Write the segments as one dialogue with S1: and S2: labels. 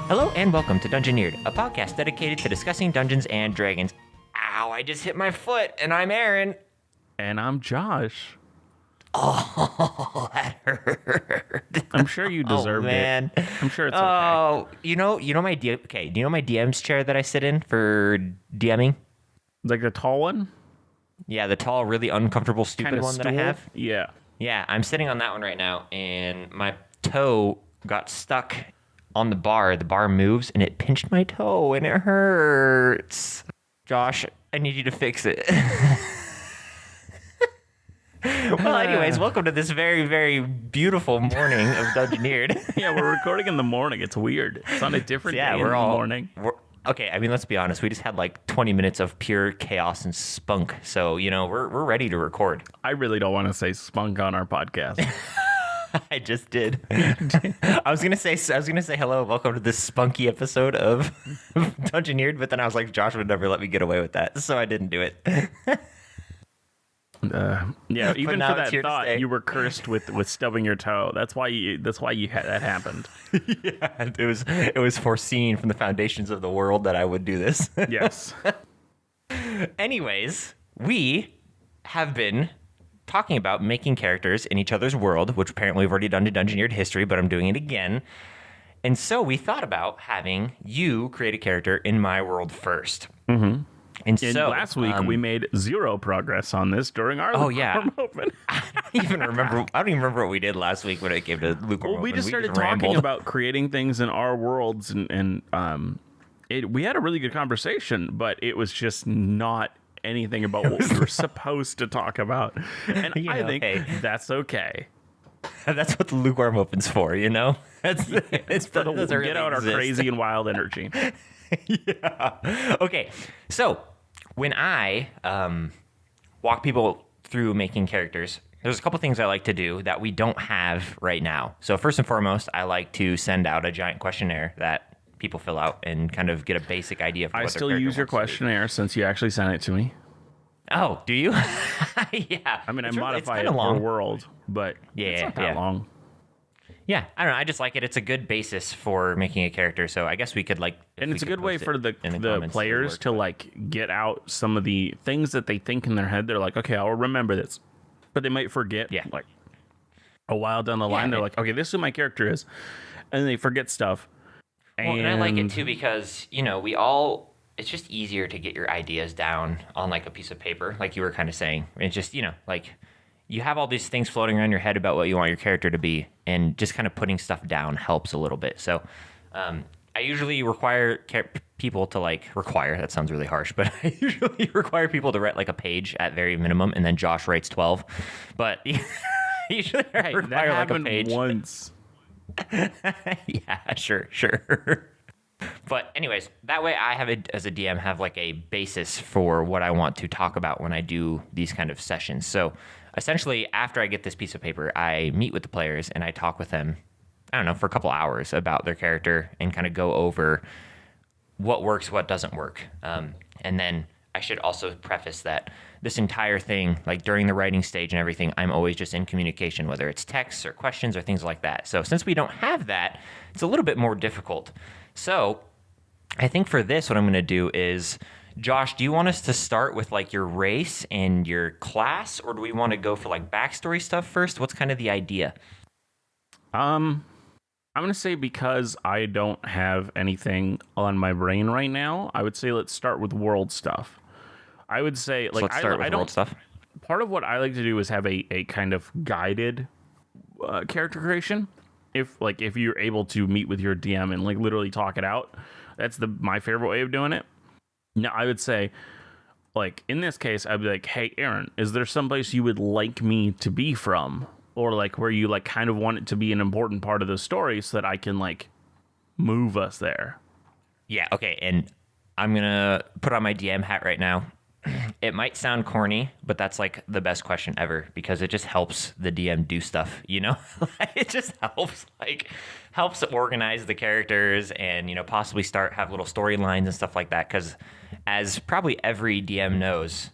S1: Hello and welcome to Dungeoneered, a podcast dedicated to discussing Dungeons and Dragons. Ow, I just hit my foot, and I'm Aaron.
S2: And I'm Josh.
S1: Oh, that hurt.
S2: I'm sure you deserved it. I'm sure it's okay.
S1: Oh, do you know my DM's chair that I sit in for DMing?
S2: Like the tall one?
S1: Yeah, the tall, really uncomfortable, stupid
S2: Kinda
S1: one
S2: stool?
S1: that I have.
S2: Yeah.
S1: Yeah, I'm sitting on that one right now, and my toe got stuck on the bar. The bar moves, and it pinched my toe, and it hurts. Josh, I need you to fix it. Well, anyways, welcome to this very, very beautiful morning of Dungeoneered.
S2: Yeah, we're recording in the morning. It's weird. It's on a different day in the morning.
S1: Okay, I mean, let's be honest. We just had like 20 minutes of pure chaos and spunk. So, we're ready to record.
S2: I really don't want to say spunk on our podcast.
S1: I just did. I was gonna say hello, welcome to this spunky episode of Dungeoneered, but then I was like, Josh would never let me get away with that, so I didn't do it.
S2: Yeah, even for that thought, you were cursed with stubbing your toe. That's why that happened.
S1: Yeah, it was foreseen from the foundations of the world that I would do this.
S2: Yes.
S1: Anyways, we have been talking about making characters in each other's world, which apparently we've already done to Dungeoneered history, but I'm doing it again. And so we thought about having you create a character in my world first.
S2: Mm-hmm.
S1: And so
S2: last week we made zero progress on this during our lukewarm open.
S1: I don't even remember what we did last week when it came to lukewarm open.
S2: We just started talking about creating things in our worlds, and we had a really good conversation, but it was just not anything about what we were supposed to talk about. And I think that's okay.
S1: That's what the lukewarm open's for, It's
S2: for to get out our crazy and wild energy.
S1: Yeah. Okay. So when I walk people through making characters, there's a couple things I like to do that we don't have right now. So first and foremost, I like to send out a giant questionnaire that people fill out and kind of get a basic idea of what
S2: I still use your questionnaire since you actually sent it to me.
S1: Oh, do you? Yeah.
S2: I mean, I modify it per world, but it's not that long.
S1: Yeah, I don't know. I just like it. It's a good basis for making a character. So I guess we could
S2: and it's a good way for the players to get out some of the things that they think in their head. They're like, okay, I'll remember this, but they might forget.
S1: Yeah.
S2: Like a while down the line, they're like, okay, this is who my character is, and they forget stuff.
S1: And I like it too because it's just easier to get your ideas down on like a piece of paper, like you were kind of saying. It's just you have all these things floating around your head about what you want your character to be, and just kind of putting stuff down helps a little bit. So I usually require people to require, that sounds really harsh, but I usually require people to write like a page at very minimum, and then Josh writes 12. But usually I require like a page.
S2: Once.
S1: Yeah, sure. But anyways, that way I have it as a DM have like a basis for what I want to talk about when I do these kind of sessions. So essentially, after I get this piece of paper, I meet with the players and I talk with them, I don't know, for a couple hours about their character and kind of go over what works, what doesn't work. And then I should also preface that this entire thing, like during the writing stage and everything, I'm always just in communication, whether it's texts or questions or things like that. So since we don't have that, it's a little bit more difficult. So I think for this, what I'm going to do is, Josh, do you want us to start with like your race and your class, or do we want to go for like backstory stuff first? What's kind of the idea?
S2: I'm going to say, because I don't have anything on my brain right now, I would say let's start with world stuff. I would say,
S1: so let's start with world stuff.
S2: Part of what I like to do is have a kind of guided character creation. If you're able to meet with your DM and like literally talk it out, that's my favorite way of doing it. Now, I would say, like in this case, I'd be like, hey, Aaron, is there someplace you would like me to be from? Or like where you like kind of want it to be an important part of the story so that I can like move us there?
S1: Yeah, okay. And I'm going to put on my DM hat right now. It might sound corny, but that's like the best question ever because it just helps the DM do stuff, It just helps organize the characters and, possibly have little storylines and stuff like that. Because as probably every DM knows,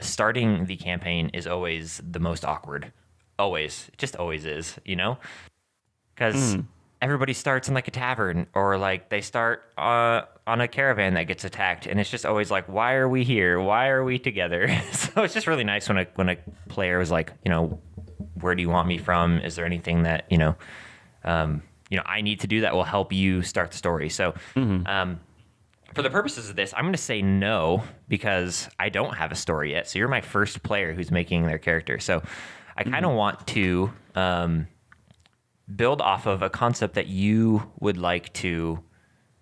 S1: starting the campaign is always the most awkward. Always. It just always is, Because everybody starts in like a tavern, or like they start on a caravan that gets attacked, and it's just always like, why are we here? Why are we together? So it's just really nice when a player is like, where do you want me from? Is there anything that I need to do that will help you start the story? So. For the purposes of this, I'm going to say no because I don't have a story yet. So you're my first player who's making their character. So I kind of want to build off of a concept that you would like to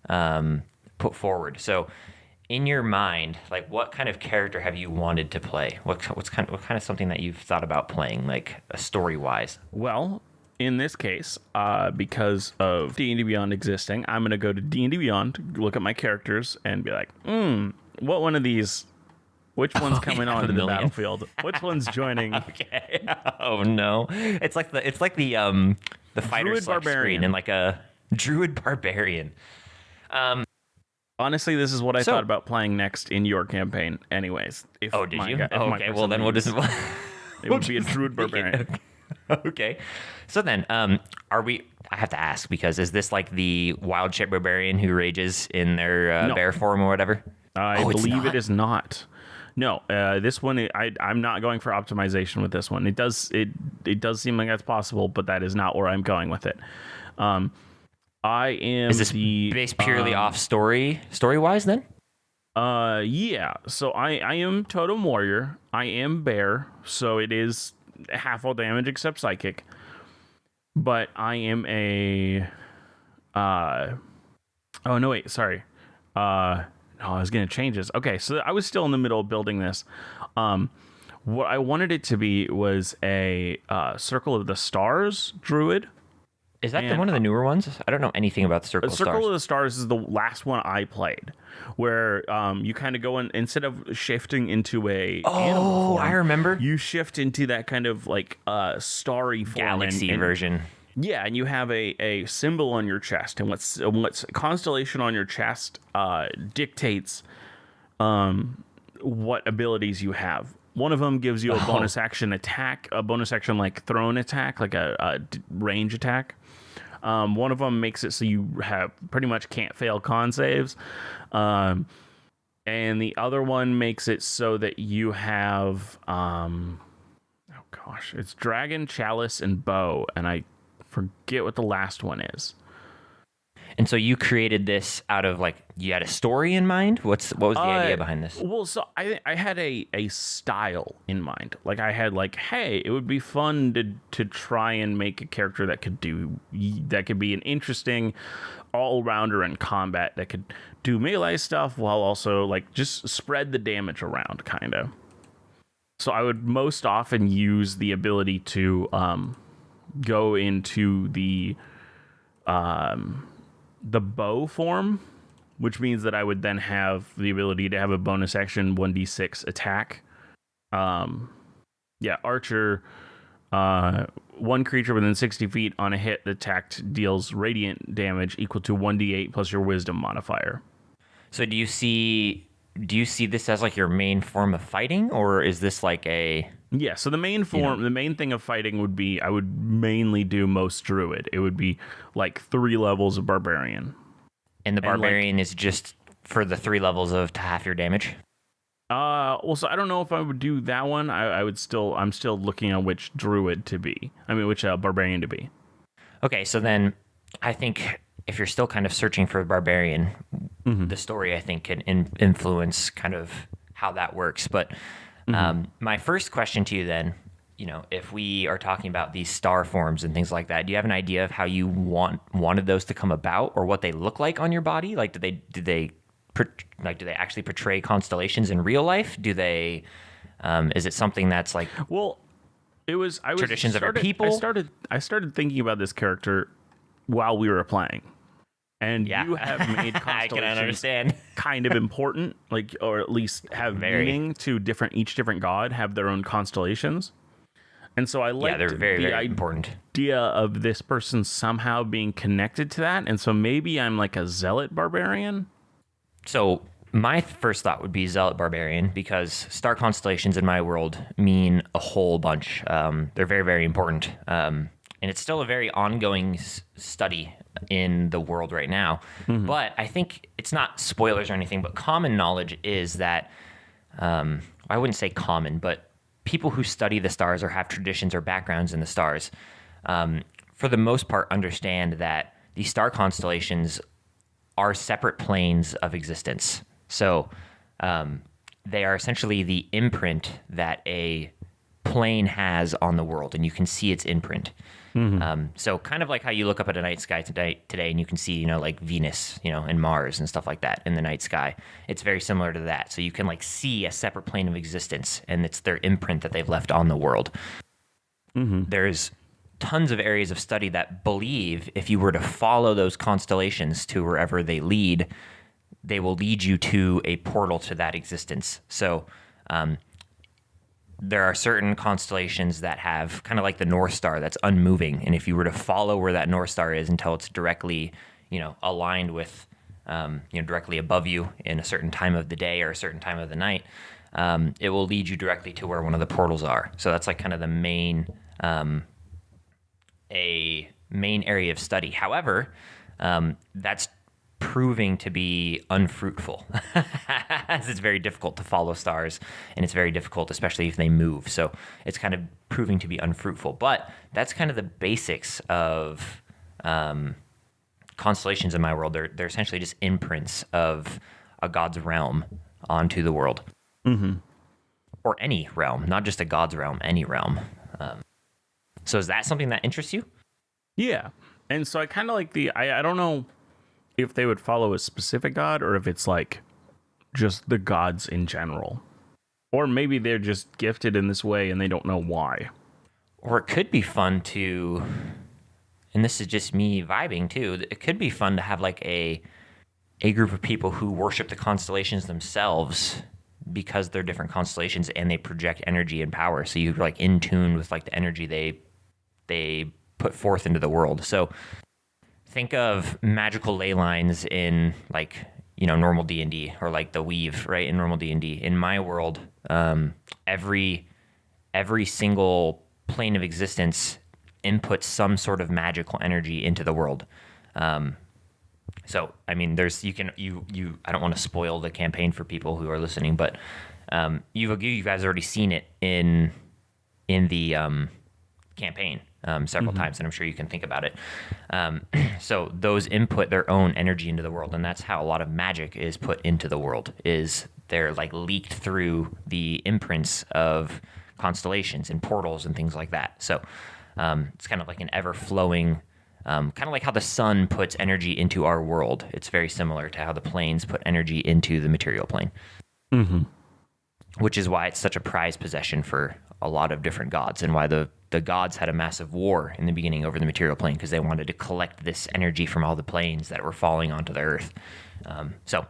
S1: put forward. So in your mind, like what kind of character have you wanted to play? What kind of something that you've thought about playing, like story wise?
S2: Well, in this case, because of D&D Beyond existing, I'm going to go to D&D Beyond, look at my characters, and be like, what one of these, which one's coming onto the battlefield? Which one's joining?
S1: Okay. Oh, no. It's like the fighter
S2: Druid
S1: select
S2: Barbarian.
S1: screen and like a Druid Barbarian.
S2: Honestly, this is what I thought about playing next in your campaign anyways.
S1: Did you? Okay, well, then we'll just...
S2: It would be a Druid Barbarian.
S1: Okay. So then, I have to ask, because is this like the wild shape barbarian who rages in their
S2: No.
S1: bear form or whatever?
S2: I believe it is not. No, this one, I'm not going for optimization with this one. It does seem like that's possible, but that is not where I'm going with it. I am...
S1: Is this based purely off story-wise then?
S2: Yeah. So I am Totem Warrior. I am Bear, so it is half all damage except psychic. But I am a... oh, no, wait, sorry. I was going to change this. Okay, so I was still in the middle of building this. What I wanted it to be was a Circle of the Stars druid.
S1: Is that one of the newer ones? I don't know anything about the Circle of Stars.
S2: Circle of the Stars is the last one I played, where you kind of go in, instead of shifting into a animal form,
S1: I remember.
S2: You shift into that kind of like starry form,
S1: Galaxy version.
S2: Yeah, and you have a symbol on your chest, and what's constellation on your chest dictates what abilities you have. One of them gives you a bonus action attack, a bonus action like thrown attack, like a range attack. One of them makes it so you have pretty much can't fail con saves. And the other one makes it so that you have, it's Dragon, Chalice, and Bow. And I forget what the last one is.
S1: And so you created this out of like, you had a story in mind? What was the idea behind this?
S2: Well, so I had a style in mind. Like I had like, hey, it would be fun to try and make a character that could be an interesting all-rounder in combat, that could do melee stuff while also like just spread the damage around, kind of. So I would most often use the ability to go into the bow form, which means that I would then have the ability to have a bonus action 1d6 attack. Archer, one creature within 60 feet on a hit attacked deals radiant damage equal to 1d8 plus your wisdom modifier.
S1: So do you see this as like your main form of fighting, or is this like a...
S2: Yeah, so the main form, the main thing of fighting would be, I would mainly do most druid. It would be like 3 levels of barbarian.
S1: And the barbarian is just for the 3 levels of to half your damage?
S2: Well, so I don't know if I would do that one. I'm still looking at which druid to be. Which barbarian to be. Okay,
S1: so then I think if you're still kind of searching for a barbarian, the story I think can influence kind of how that works. But my first question to you then, if we are talking about these star forms and things like that, do you have an idea of how you wanted those to come about, or what they look like on your body? Like, do they actually portray constellations in real life? Do they? Is it something that's like?
S2: Well,
S1: traditions of your people.
S2: I started thinking about this character while we were playing, and you have made constellations
S1: I can understand.
S2: kind of important, like, or at least have meaning to each different god have their own constellations. And so I liked
S1: they're very, very important.
S2: Idea of this person somehow being connected to that, and so maybe I'm like a zealot barbarian.
S1: So my first thought would be zealot barbarian, because star constellations in my world mean a whole bunch. They're very, very important. and it's still a very ongoing study in the world right now. But I think it's not spoilers or anything, but common knowledge is that, I wouldn't say common, but people who study the stars or have traditions or backgrounds in the stars, for the most part, understand that these star constellations are separate planes of existence. So they are essentially the imprint that a plane has on the world, and you can see its imprint. So kind of like how you look up at a night sky today and you can see, like Venus, and Mars and stuff like that in the night sky. It's very similar to that. So you can like see a separate plane of existence, and it's their imprint that they've left on the world. There's tons of areas of study that believe if you were to follow those constellations to wherever they lead, they will lead you to a portal to that existence. So there are certain constellations that have kind of like the North Star that's unmoving. And if you were to follow where that North Star is until it's directly, aligned with, directly above you in a certain time of the day or a certain time of the night, it will lead you directly to where one of the portals are. So that's like kind of the main area of study. However, that's proving to be unfruitful as it's very difficult to follow stars, and it's very difficult, especially if they move. So it's kind of proving to be unfruitful. But that's kind of the basics of constellations in my world. They're essentially just imprints of a god's realm onto the world. Or any realm, not just a god's realm, any realm. So is that something that interests you?
S2: Yeah. And so I kind of like I don't know if they would follow a specific god or if it's like just the gods in general. Or maybe they're just gifted in this way and they don't know why.
S1: Or it could be fun to, and this is just me vibing too, it could be fun to have like a group of people who worship the constellations themselves because they're different constellations and they project energy and power. So you're like in tune with like the energy they put forth into the world. So think of magical ley lines in like, normal D&D or like the weave, right? In normal D&D. In my world, every single plane of existence inputs some sort of magical energy into the world. So, I mean, there's, I don't want to spoil the campaign for people who are listening, but you guys already seen it in the campaign several times, and I'm sure you can think about it. So those input their own energy into the world, and that's how a lot of magic is put into the world, is they're like leaked through the imprints of constellations and portals and things like that. So it's kind of like an ever-flowing, kind of like how the sun puts energy into our world. It's very similar to how the planes put energy into the material plane. Which is why it's such a prized possession for a lot of different gods, and why the gods had a massive war in the beginning over the material plane, because they wanted to collect this energy from all the planes that were falling onto the earth. So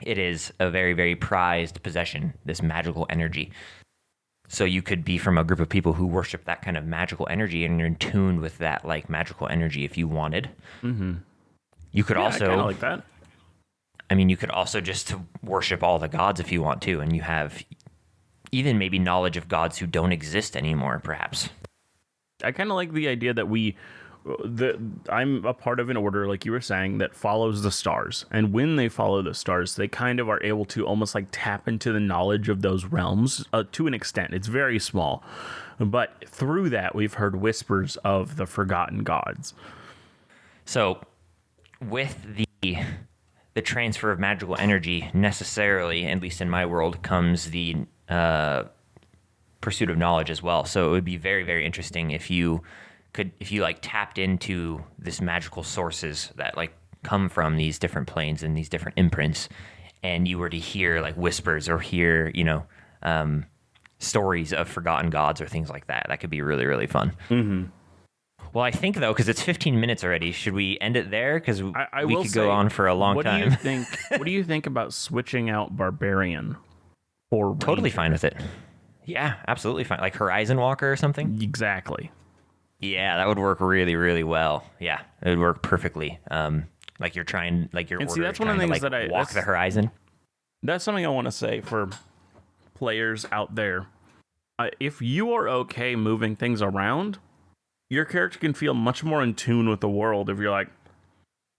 S1: it is a very, very prized possession, this magical energy. So you could be from a group of people who worship that kind of magical energy, and you're in tune with that like magical energy if you wanted. You could also, I
S2: kind of like that.
S1: I mean, you could also just worship all the gods if you want to, and you have even maybe knowledge of gods who don't exist anymore, perhaps.
S2: I kind of like the idea that I'm a part of an order, like you were saying, that follows the stars. And when they follow the stars, they kind of are able to almost like tap into the knowledge of those realms to an extent. It's very small. But through that, we've heard whispers of the forgotten gods. So
S1: with the transfer of magical energy, necessarily, at least in my world, comes the pursuit of knowledge as well. So it would be very, very interesting if you like tapped into this magical sources that like come from these different planes and these different imprints, and you were to hear like whispers or hear, stories of forgotten gods or things like that. That could be really, really fun. Well, I think though, because it's 15 minutes already, should we end it there? Because we could go on for a long time.
S2: What do you think about switching out barbarian or ranger?
S1: Totally fine with it. Yeah, absolutely fine. Like Horizon Walker or something?
S2: Exactly.
S1: Yeah, that would work really, really well. Yeah, it would work perfectly. Like you're trying, like your
S2: and
S1: order
S2: see, that's
S1: is
S2: one of the things
S1: to, like,
S2: that
S1: walk the horizon.
S2: That's something I want to say for players out there. If you are okay moving things around, your character can feel much more in tune with the world if you're like,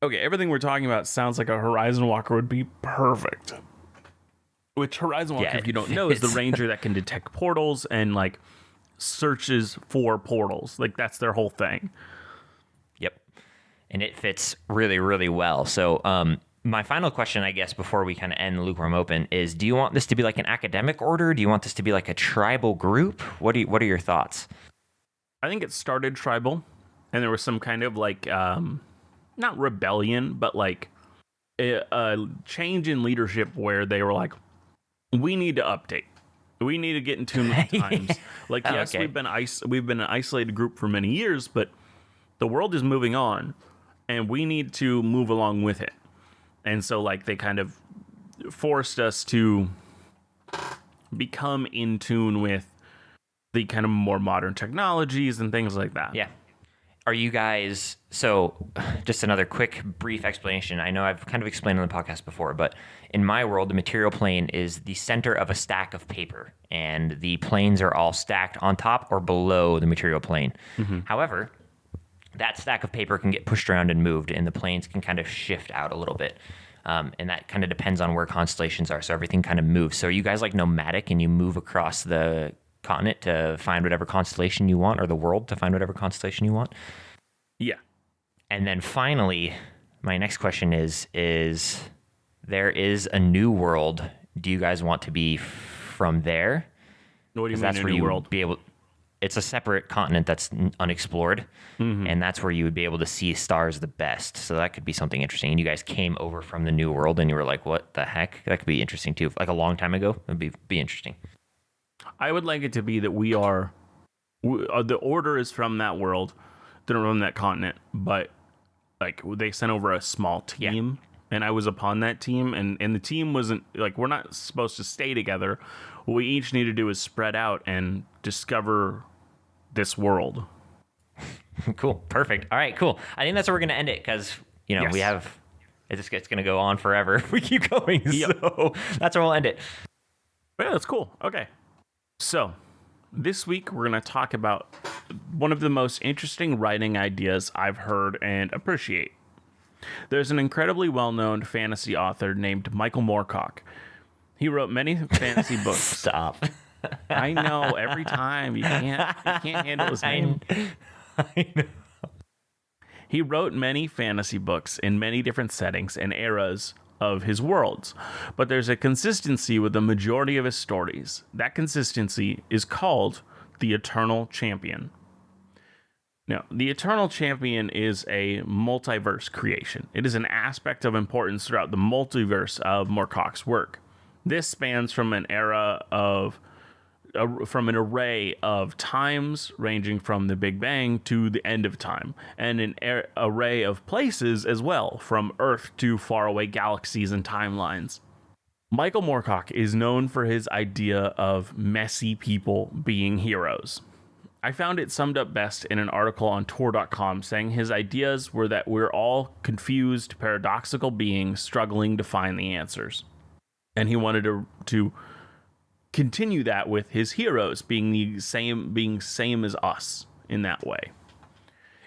S2: okay, everything we're talking about sounds like a Horizon Walker would be perfect. Which Horizon Walker,
S1: Yeah,
S2: if you don't know, is the ranger that can detect portals and like searches for portals. Like that's their whole thing.
S1: Yep. And it fits really, really well. So, my final question, I guess, before we kind of end the Lukewarm Open is, do you want this to be like an academic order? Do you want this to be like a tribal group? What are your thoughts?
S2: I think it started tribal, and there was some kind of like, not rebellion, but like a change in leadership where they were like, we need to update. We need to get in tune with the times. Like, yes,
S1: Okay.
S2: we've been an isolated group for many years, but the world is moving on, and we need to move along with it. And so, like, they kind of forced us to become in tune with the kind of more modern technologies and things like that.
S1: Yeah. Are you guys, so just another quick brief explanation. I know I've kind of explained on the podcast before, but in my world, the material plane is the center of a stack of paper, and the planes are all stacked on top or below the material plane. However, that stack of paper can get pushed around and moved, and the planes can kind of shift out a little bit. And that kind of depends on where constellations are. So everything kind of moves. So are you guys like nomadic and you move across the continent to find whatever constellation you want, or the world to find whatever constellation you want?
S2: Yeah.
S1: And then finally, my next question is there is a new world. Do you guys want to be from there?
S2: What do you mean
S1: That's
S2: a
S1: where
S2: new
S1: you
S2: world?
S1: would be able. It's a separate continent that's unexplored, and that's where you would be able to see stars the best. So that could be something interesting. And you guys came over from the new world, and you were like, "What the heck?" That could be interesting too. Like a long time ago, it'd be interesting.
S2: I would like it to be that the order is from that world, they're from that continent, but like they sent over a small team, and I was upon that team, and the team wasn't like, we're not supposed to stay together. What we each need to do is spread out and discover this world.
S1: Cool, perfect. All right, cool. I think that's where we're gonna end it because
S2: Yes.
S1: we have. It's gonna go on forever if we keep going.
S2: Yep.
S1: So that's where we'll end it.
S2: Yeah, that's cool. Okay. So, this week we're going to talk about one of the most interesting writing ideas I've heard and appreciate. There's an incredibly well-known fantasy author named Micheal Moorcocks. He wrote many fantasy books.
S1: Stop.
S2: I know, every time you can't handle his name.
S1: I know.
S2: He wrote many fantasy books in many different settings and eras of his worlds, but there's a consistency with the majority of his stories. That consistency is called the Eternal Champion. Now, the Eternal Champion is a multiverse creation. It is an aspect of importance throughout the multiverse of Moorcocks' work. This spans from an array of times ranging from the Big Bang to the end of time, and an array of places as well, from Earth to faraway galaxies and timelines. Micheal Moorcocks is known for his idea of messy people being heroes. I found it summed up best in an article on Tor.com, saying his ideas were that we're all confused, paradoxical beings struggling to find the answers. And he wanted to continue that with his heroes being same as us in that way.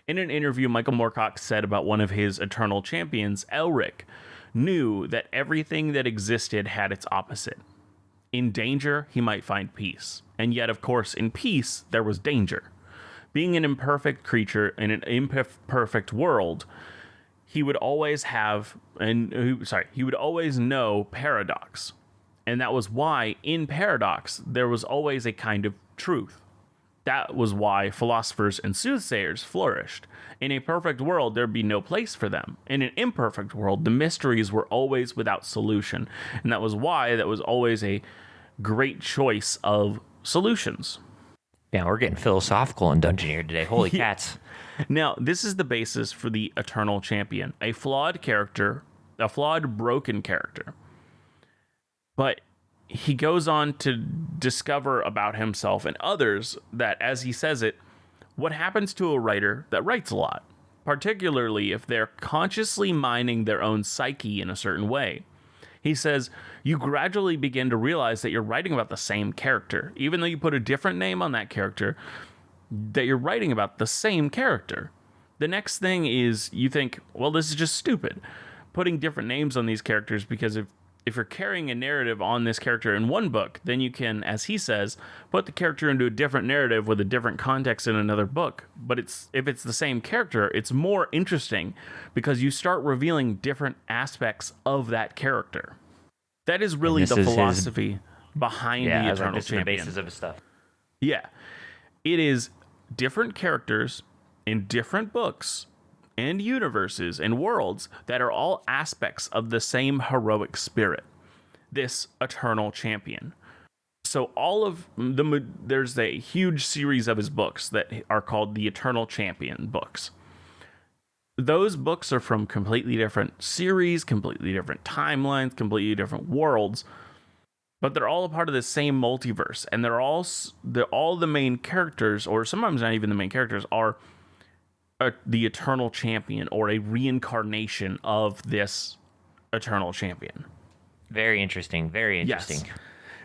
S2: In an interview, Micheal Moorcocks said about one of his eternal champions, Elric, knew that everything that existed had its opposite. In danger, he might find peace. And yet, of course, in peace, there was danger. Being an imperfect creature in an imperfect world, he would always know paradox. And that was why, in paradox, there was always a kind of truth. That was why philosophers and soothsayers flourished. In a perfect world, there'd be no place for them. In an imperfect world, the mysteries were always without solution. And that was why that was always a great choice of solutions.
S1: Yeah, we're getting philosophical in Dungeoneer today. Holy cats.
S2: Now, this is the basis for the Eternal Champion. A flawed character, a flawed, broken character. But he goes on to discover about himself and others that, as he says it, what happens to a writer that writes a lot, particularly if they're consciously mining their own psyche in a certain way. He says, you gradually begin to realize that you're writing about the same character. Even though you put a different name on that character, that you're writing about the same character. The next thing is you think, well, this is just stupid. Putting different names on these characters, because if you're carrying a narrative on this character in one book, then you can, as he says, put the character into a different narrative with a different context in another book. But if it's the same character, it's more interesting because you start revealing different aspects of that character. That is really the philosophy behind the Eternal Champion.
S1: The basis of his stuff.
S2: Yeah. It is different characters in different books and universes and worlds that are all aspects of the same heroic spirit, this Eternal Champion. So all of there's a huge series of his books that are called the Eternal Champion books. Those books are from completely different series, completely different timelines, completely different worlds, but they're all a part of the same multiverse, and they're all the main characters, or sometimes not even the main characters, are the Eternal Champion, or a reincarnation of this Eternal Champion.
S1: Very interesting. Very interesting.
S2: Yes.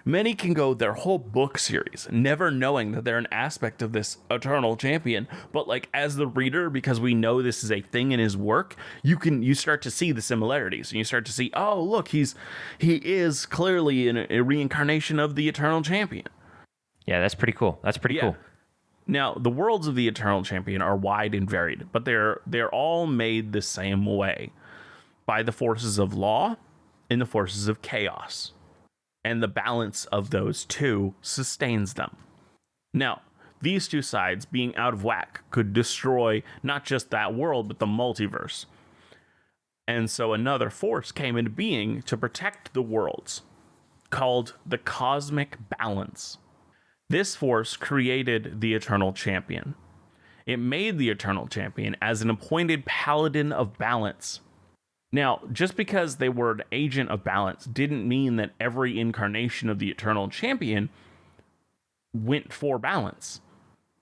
S2: Many can go their whole book series never knowing that they're an aspect of this Eternal Champion, but like as the reader, because we know this is a thing in his work, you start to see the similarities, and you start to see, oh look, he is clearly a reincarnation of the Eternal Champion.
S1: Yeah, that's pretty cool. That's pretty cool.
S2: Now, the worlds of the Eternal Champion are wide and varied, but they're all made the same way, by the forces of law and the forces of chaos. And the balance of those two sustains them. Now, these two sides being out of whack could destroy not just that world, but the multiverse. And so another force came into being to protect the worlds, called the Cosmic Balance. This force created the Eternal Champion. It made the Eternal Champion as an appointed paladin of balance. Now, just because they were an agent of balance didn't mean that every incarnation of the Eternal Champion went for balance.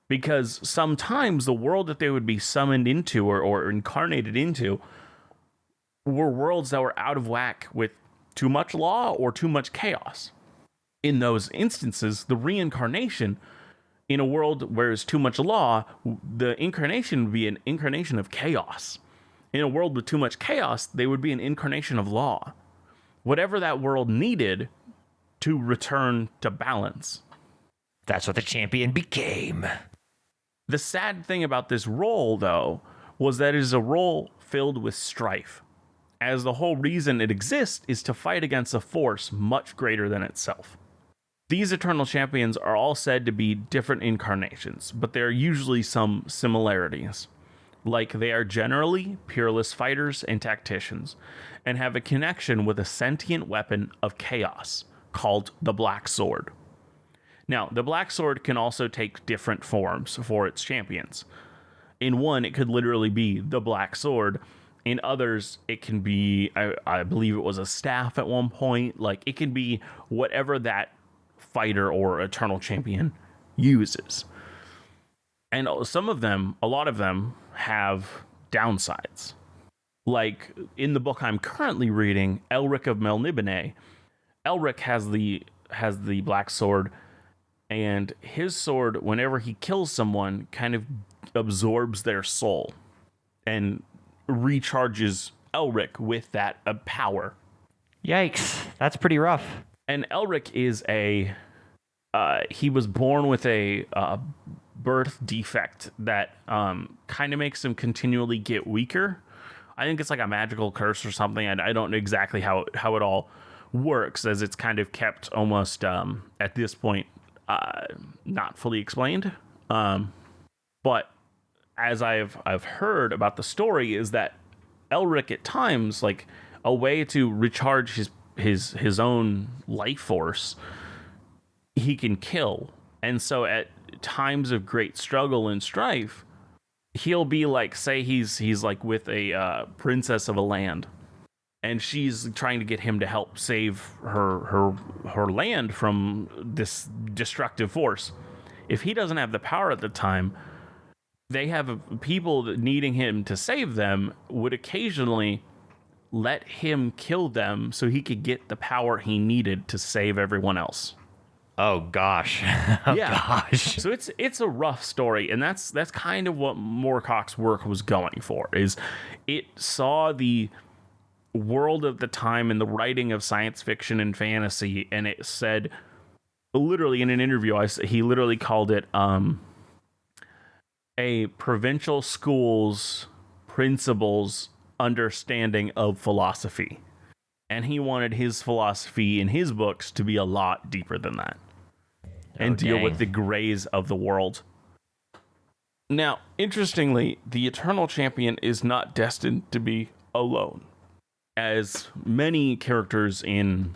S2: Because sometimes the world that they would be summoned into or incarnated into were worlds that were out of whack with too much law or too much chaos. In those instances, the reincarnation in a world where there's too much law, the incarnation would be an incarnation of chaos. In a world with too much chaos, they would be an incarnation of law. Whatever that world needed to return to balance.
S1: That's what the champion became.
S2: The sad thing about this role, though, was that it is a role filled with strife, as the whole reason it exists is to fight against a force much greater than itself. These Eternal Champions are all said to be different incarnations, but there are usually some similarities. Like they are generally peerless fighters and tacticians, and have a connection with a sentient weapon of chaos called the Black Sword. Now, the Black Sword can also take different forms for its champions. In one, it could literally be the Black Sword. In others, it can be, I believe it was a staff at one point. Like, it can be whatever that fighter or Eternal Champion uses. And some of them, a lot of them, have downsides. Like in the book I'm currently reading, Elric of Melniboné, Elric has the Black Sword, and his sword, whenever he kills someone, kind of absorbs their soul and recharges Elric with that power.
S1: Yikes, that's pretty rough.
S2: And Elric is he was born with a birth defect that kind of makes him continually get weaker. I think it's like a magical curse or something. I don't know exactly how it all works, as it's kind of kept almost at this point not fully explained. But as I've heard about the story is that Elric at times, like a way to recharge his own life force, he can kill. And so at times of great struggle and strife, he'll be like, say he's like with a princess of a land, and she's trying to get him to help save her land from this destructive force. If he doesn't have the power at the time, they have people needing him to save them would occasionally let him kill them so he could get the power he needed to save everyone else.
S1: Oh gosh. Oh
S2: Yeah.
S1: gosh.
S2: So it's a rough story, and that's kind of what Moorcock's work was going for. Is it saw the world of the time and the writing of science fiction and fantasy, and it said, literally in an interview, he literally called it a provincial school's principles understanding of philosophy, and he wanted his philosophy in his books to be a lot deeper than that and deal with the grays of the world. Now, interestingly, the Eternal Champion is not destined to be alone, as many characters in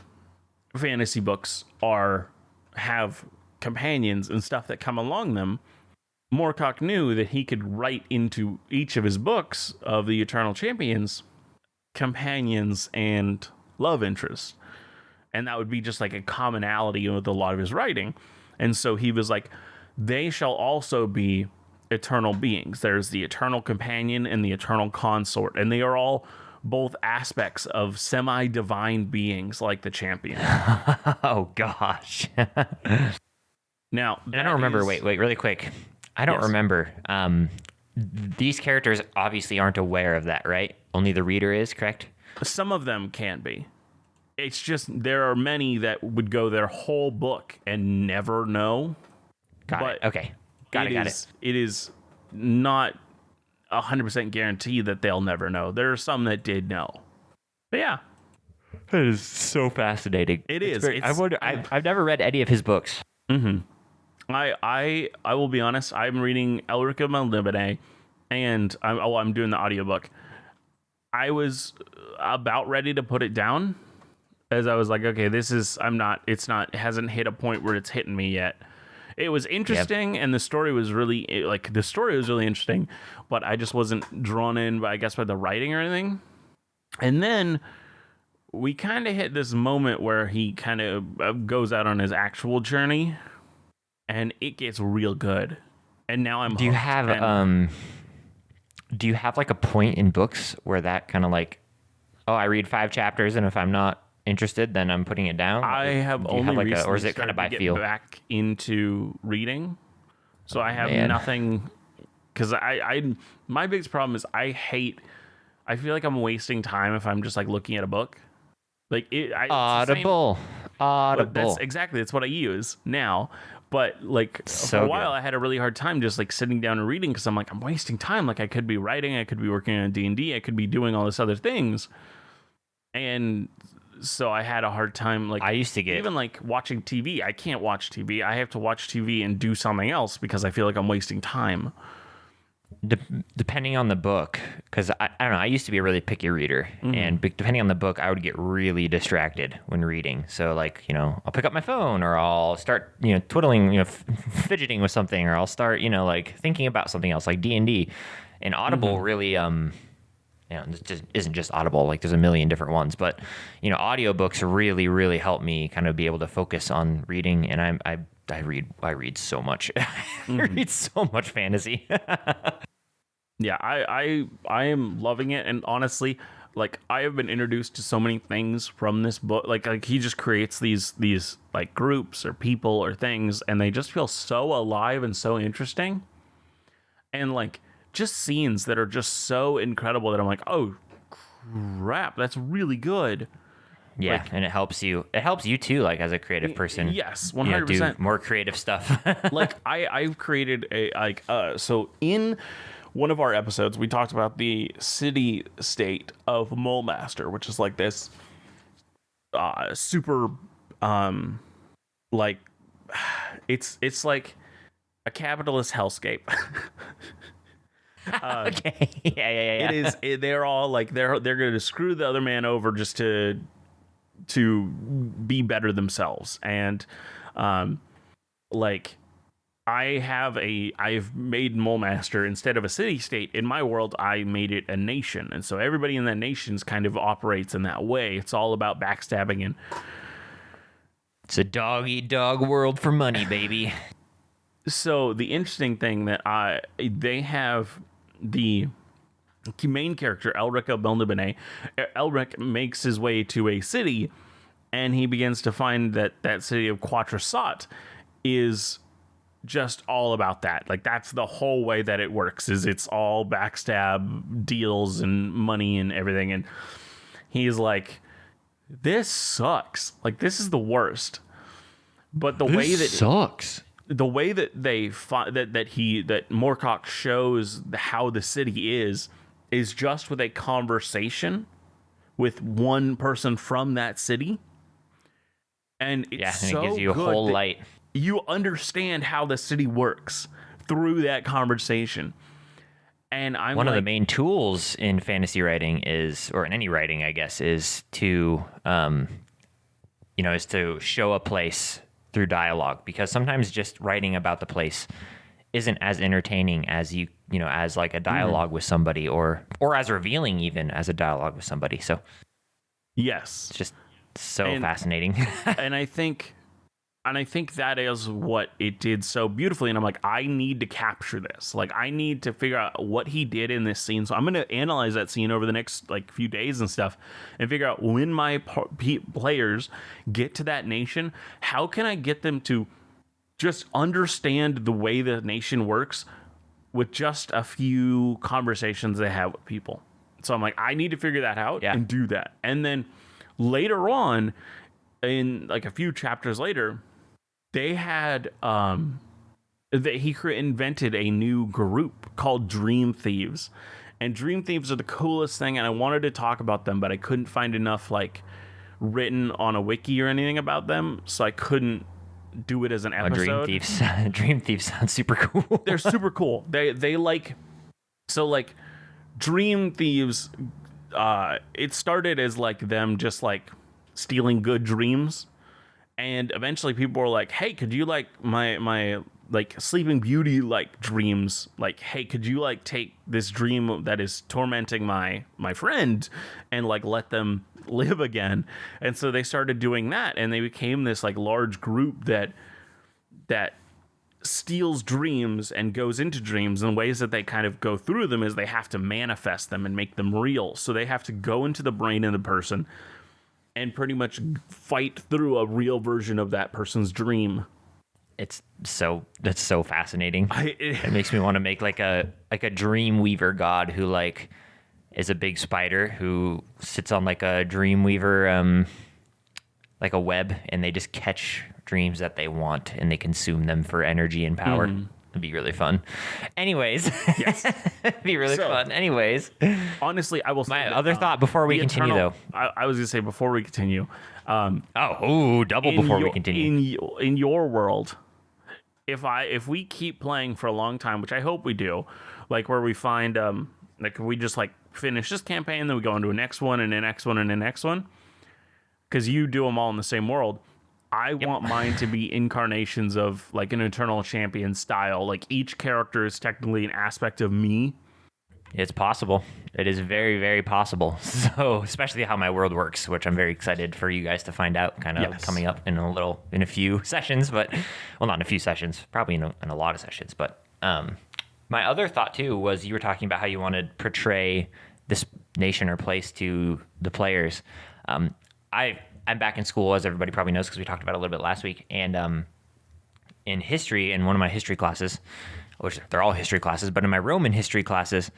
S2: fantasy books have companions and stuff that come along them. Moorcock knew that he could write into each of his books of the Eternal Champions companions and love interests, and that would be just like a commonality with a lot of his writing. And so he was like, they shall also be eternal beings. There's the eternal companion and the eternal consort, and they are all both aspects of semi-divine beings like the champion.
S1: Oh gosh.
S2: Now,
S1: and I don't remember. Wait, really quick. I don't remember. These characters obviously aren't aware of that, right? Only the reader is, correct?
S2: Some of them can be. It's just there are many that would go their whole book and never know.
S1: Got it. Okay. Got it.
S2: It is not 100% guaranteed that they'll never know. There are some that did know. But yeah.
S1: That is so fascinating.
S2: It is.
S1: I wonder. I've never read any of his books.
S2: Mm-hmm. I will be honest. I'm reading Elrica Melnibone, and I'm doing the audiobook. I was about ready to put it down, as I was like, okay, it hasn't hit a point where it's hitting me yet. It was interesting, and the story was really interesting, but I just wasn't drawn in by the writing or anything. And then we kind of hit this moment where he kind of goes out on his actual journey, and it gets real good. And now I'm.
S1: Do you have like a point in books where that kind of like, oh, I read 5 chapters, and if I'm not interested, then I'm putting it down?
S2: I have only recently
S1: or is it kind of by feel?
S2: Back into reading, so I have nothing. Because my biggest problem is I feel like I'm wasting time if I'm just like looking at a book. Like
S1: Audible.
S2: That's what I use now. But like for a while, I had a really hard time just like sitting down and reading because I'm like, I'm wasting time. Like I could be writing, I could be working on D&D, I could be doing all this other things. And so I had a hard time. Like I used to get even like watching TV. I can't watch TV. I have to watch TV and do something else because I feel like I'm wasting time.
S1: Depending on the book, because I don't know, I used to be a really picky reader, and depending on the book, I would get really distracted when reading. So like, I'll pick up my phone, or I'll start, twiddling, fidgeting with something, or I'll start, like thinking about something else, like D&D. And Audible really, this just isn't just Audible, like there's a million different ones, but audiobooks really, really help me kind of be able to focus on reading. And I read so much. I read so much fantasy.
S2: Yeah, I am loving it, and honestly, like I have been introduced to so many things from this book. Like he just creates these like groups or people or things, and they just feel so alive and so interesting, and like just scenes that are just so incredible that I'm like, oh crap, that's really good.
S1: Yeah,
S2: like,
S1: and it helps you. It helps you too, like as a creative person.
S2: Yes, 100%.
S1: Do more creative stuff.
S2: Like I've created so in one of our episodes we talked about the city state of Mulemaster, which is like this super like it's like a capitalist hellscape.
S1: Okay. Yeah.
S2: It is. They're all like they're going to screw the other man over just to be better themselves, and like I've made Mulemaster, instead of a city state in my world, I made it a nation, and so everybody in that nation's kind of operates in that way. It's all about backstabbing, and
S1: it's a dog eat dog world for money, baby.
S2: So the interesting thing that they have the main character Elric Melnibone. Elric makes his way to a city, and he begins to find that that city of Quattrasat is just all about that. Like, that's the whole way that it works, is it's all backstab deals and money and everything. And he's like, this sucks. Like, this is the worst. But the way that
S1: sucks.
S2: The way that they that Moorcock shows how the city is just with a conversation with one person from that city. And it's
S1: and
S2: so
S1: it gives you a
S2: good
S1: whole
S2: that
S1: light.
S2: you understand how the city works through that conversation. And I'm
S1: one of
S2: like,
S1: the main tools in fantasy writing is, or in any writing, I guess, is to, is to show a place through dialogue, because sometimes just writing about the place isn't as entertaining as as like a dialogue with somebody, or as revealing even as a dialogue with somebody. So
S2: yes,
S1: it's just so fascinating.
S2: and I think that is what it did so beautifully. And I'm like, I need to capture this. Like, I need to figure out what he did in this scene. So I'm going to analyze that scene over the next few days and stuff, and figure out when my players get to that nation, how can I get them to just understand the way the nation works with just a few conversations they have with people. So I'm like, I need to figure that out and do that. And then later on, in like a few chapters later, they had he invented a new group called Dream Thieves, and Dream Thieves are the coolest thing. And I wanted to talk about them, but I couldn't find enough written on a wiki or anything about them, so I couldn't do it as an episode.
S1: Dream Thieves sounds super cool.
S2: They're super cool. They Dream Thieves. It started as them just stealing good dreams. And eventually people were like, hey, could you my Sleeping Beauty dreams? Hey, could you take this dream that is tormenting my friend and let them live again? And so they started doing that, and they became this large group that steals dreams and goes into dreams. And ways that they kind of go through them is they have to manifest them and make them real. So they have to go into the brain of the person and pretty much fight through a real version of that person's dream.
S1: That's so fascinating. It makes me want to make a dream weaver god who is a big spider who sits on a dream weaver a web, and they just catch dreams that they want and they consume them for energy and power. It'd be really fun. Anyways,
S2: yes,
S1: it'd be really fun. Anyways,
S2: honestly, I will say
S1: my other thought before we continue, though.
S2: I was gonna say before we continue.
S1: Double before we continue.
S2: In your world, if we keep playing for a long time, which I hope we do, where we find we just finish this campaign, then we go into a next one and the next one and the next one, because you do them all in the same world. I want mine to be incarnations of an Eternal Champion style. Each character is technically an aspect of me.
S1: It's possible. It is very, very possible. So, especially how my world works, which I'm very excited for you guys to find out, coming up in a few sessions, but not in a few sessions, probably in a lot of sessions. But my other thought too was, you were talking about how you want to portray this nation or place to the players. I'm back in school, as everybody probably knows, because we talked about it a little bit last week. And in history, in one of my history classes, which they're all history classes, but in my Roman history classes,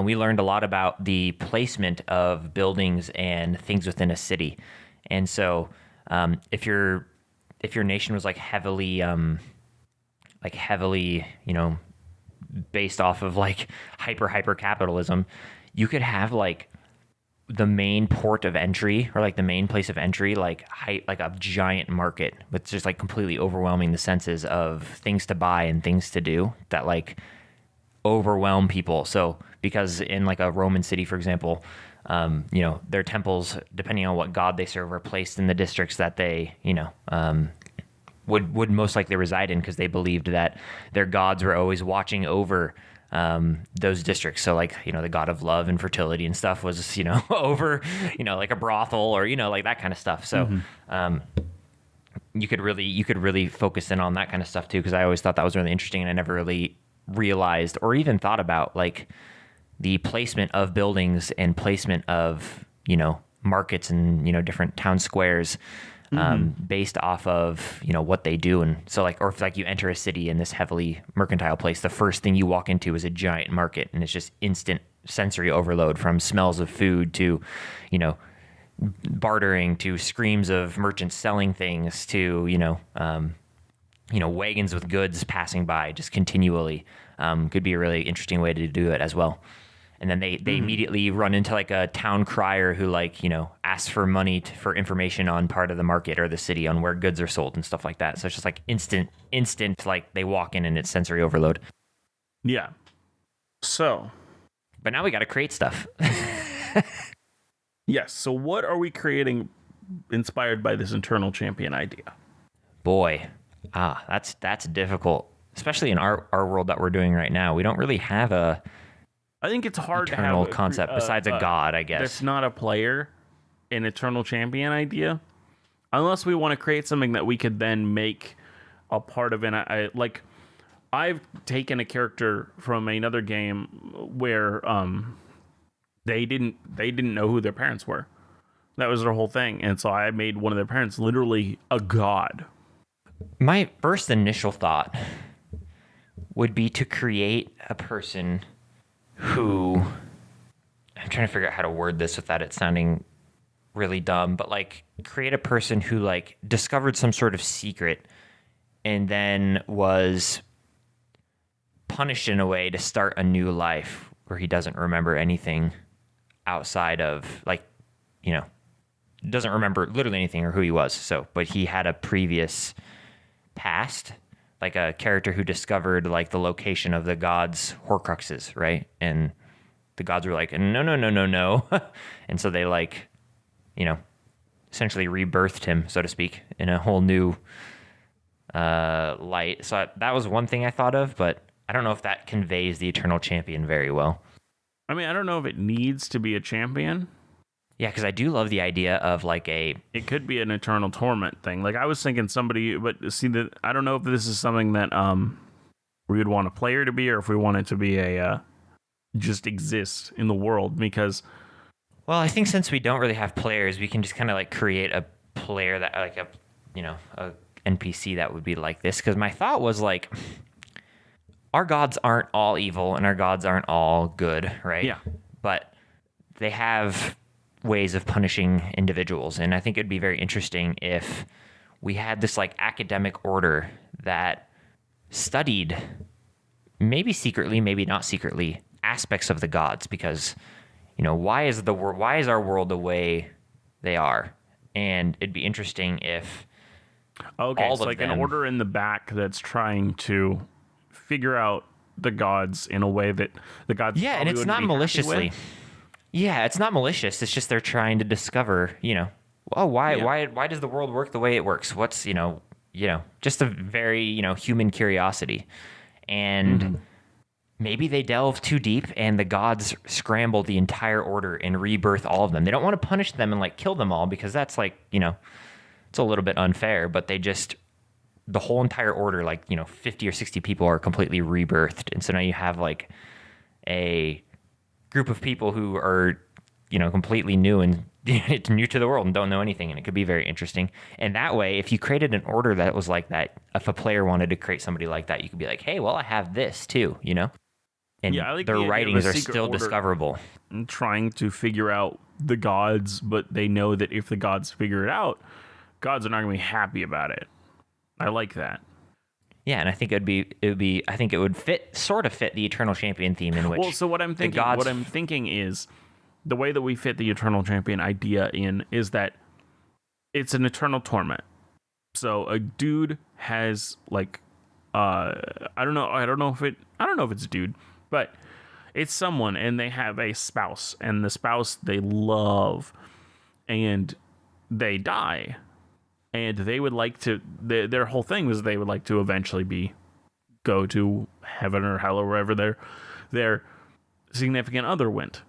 S1: we learned a lot about the placement of buildings and things within a city. And so if your nation was heavily based off of hyper capitalism, you could have the main port of entry, or the main place of entry, a giant market with just completely overwhelming the senses of things to buy and things to do that overwhelm people. So because in a Roman city, for example, their temples, depending on what god they serve, are placed in the districts that they would most likely reside in, because they believed that their gods were always watching over those districts. So the god of love and fertility and stuff was, over, a brothel, or, that kind of stuff. So, you could really focus in on that kind of stuff too. Cause I always thought that was really interesting, and I never really realized or even thought about the placement of buildings and placement of, markets and, different town squares, based off of, what they do. And so like, or if like you enter a city in this heavily mercantile place, the first thing you walk into is a giant market, and it's just instant sensory overload, from smells of food to, bartering, to screams of merchants selling things, to, wagons with goods passing by just continually. Could be a really interesting way to do it as well. And then they immediately run into like a town crier who asks for money for information on part of the market or the city on where goods are sold and stuff like that. So it's just like instant, like they walk in and it's sensory overload.
S2: Yeah. So.
S1: But now we got to create stuff.
S2: Yes. So what are we creating inspired by this internal champion idea?
S1: Boy, that's difficult, especially in our world that we're doing right now. We don't really have
S2: I think it's hard to have
S1: eternal concept besides a god, I guess.
S2: That's not a player, an eternal champion idea, unless we want to create something that we could then make a part of. And I've taken a character from another game where they didn't know who their parents were. That was their whole thing, and so I made one of their parents literally a god.
S1: My first initial thought would be to create a person who, I'm trying to figure out how to word this without it sounding really dumb, but like create a person who like discovered some sort of secret and then was punished in a way to start a new life where he doesn't remember anything outside of doesn't remember literally anything or who he was. So, but he had a previous past, like a character who discovered like the location of the gods' Horcruxes, right? And the gods were like, no. And so they essentially rebirthed him, so to speak, in a whole new light. So that was one thing I thought of, but I don't know if that conveys the eternal champion very well.
S2: I mean, I don't know if it needs to be a champion.
S1: Yeah, because I do love the idea of
S2: It could be an eternal torment thing. Like I was thinking somebody, but see that I don't know if this is something that we would want a player to be, or if we want it to be a just exist in the world. Because,
S1: well, I think since we don't really have players, we can just kind of like create a player that a NPC that would be like this. Because my thought was like, our gods aren't all evil and our gods aren't all good, right?
S2: Yeah.
S1: But they have ways of punishing individuals, and I think it'd be very interesting if we had this like academic order that studied, maybe secretly, maybe not secretly, aspects of the gods, because why is our world the way they are? And it'd be interesting if
S2: it's like an order in the back that's trying to figure out the gods in a way that the gods
S1: and it's not maliciously. Yeah, it's not malicious. It's just they're trying to discover, why does the world work the way it works? What's, just a very, human curiosity. And maybe they delve too deep and the gods scramble the entire order and rebirth all of them. They don't want to punish them and like kill them all, because that's like, it's a little bit unfair, but the whole entire order, 50 or 60 people are completely rebirthed. And so now you have like a group of people who are, completely new and new to the world and don't know anything, and it could be very interesting. And that way, if you created an order that was like that, if a player wanted to create somebody like that, you could be like, hey, well, I have this too, And
S2: I like
S1: their
S2: the
S1: writings are
S2: secret
S1: still
S2: order
S1: discoverable.
S2: Trying to figure out the gods, but they know that if the gods figure it out, gods are not going to be happy about it. I like that.
S1: Yeah, and I think it would sort of fit the Eternal Champion theme, in which
S2: what I'm thinking is the way that we fit the Eternal Champion idea in is that it's an eternal torment. So a dude has I don't know if it's a dude, but it's someone, and they have a spouse, and the spouse they love, and they die. And they would like to, their whole thing was they would like to eventually go to heaven or hell or wherever their significant other went.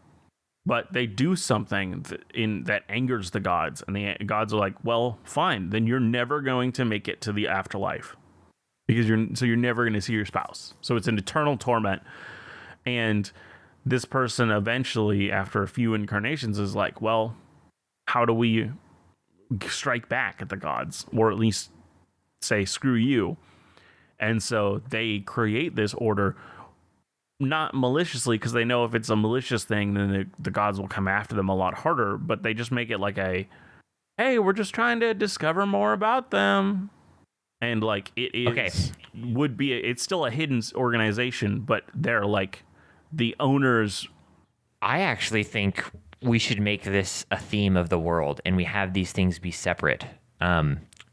S2: But they do something that angers the gods. And the gods are like, well, fine, then you're never going to make it to the afterlife. Because you're never going to see your spouse. So it's an eternal torment. And this person eventually, after a few incarnations, is like, well, how do we strike back at the gods, or at least say screw you. And so they create this order, not maliciously, because they know if it's a malicious thing, then the gods will come after them a lot harder. But they just make it like hey, we're just trying to discover more about them. And like it is,
S1: Okay.
S2: it's still a hidden organization, but they're like the owners.
S1: I actually think we should make this a theme of the world, and we have these things be separate.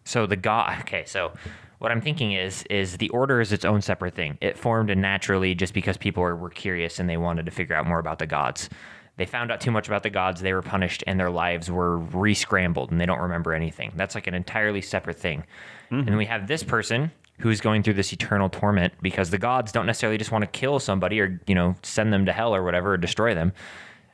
S1: So the god. Okay, so what I'm thinking is the order is its own separate thing. It formed naturally just because people were curious and they wanted to figure out more about the gods. They found out too much about the gods, they were punished, and their lives were re-scrambled, and they don't remember anything. That's like an entirely separate thing. And then we have this person who's going through this eternal torment because the gods don't necessarily just want to kill somebody or, send them to hell or whatever, or destroy them.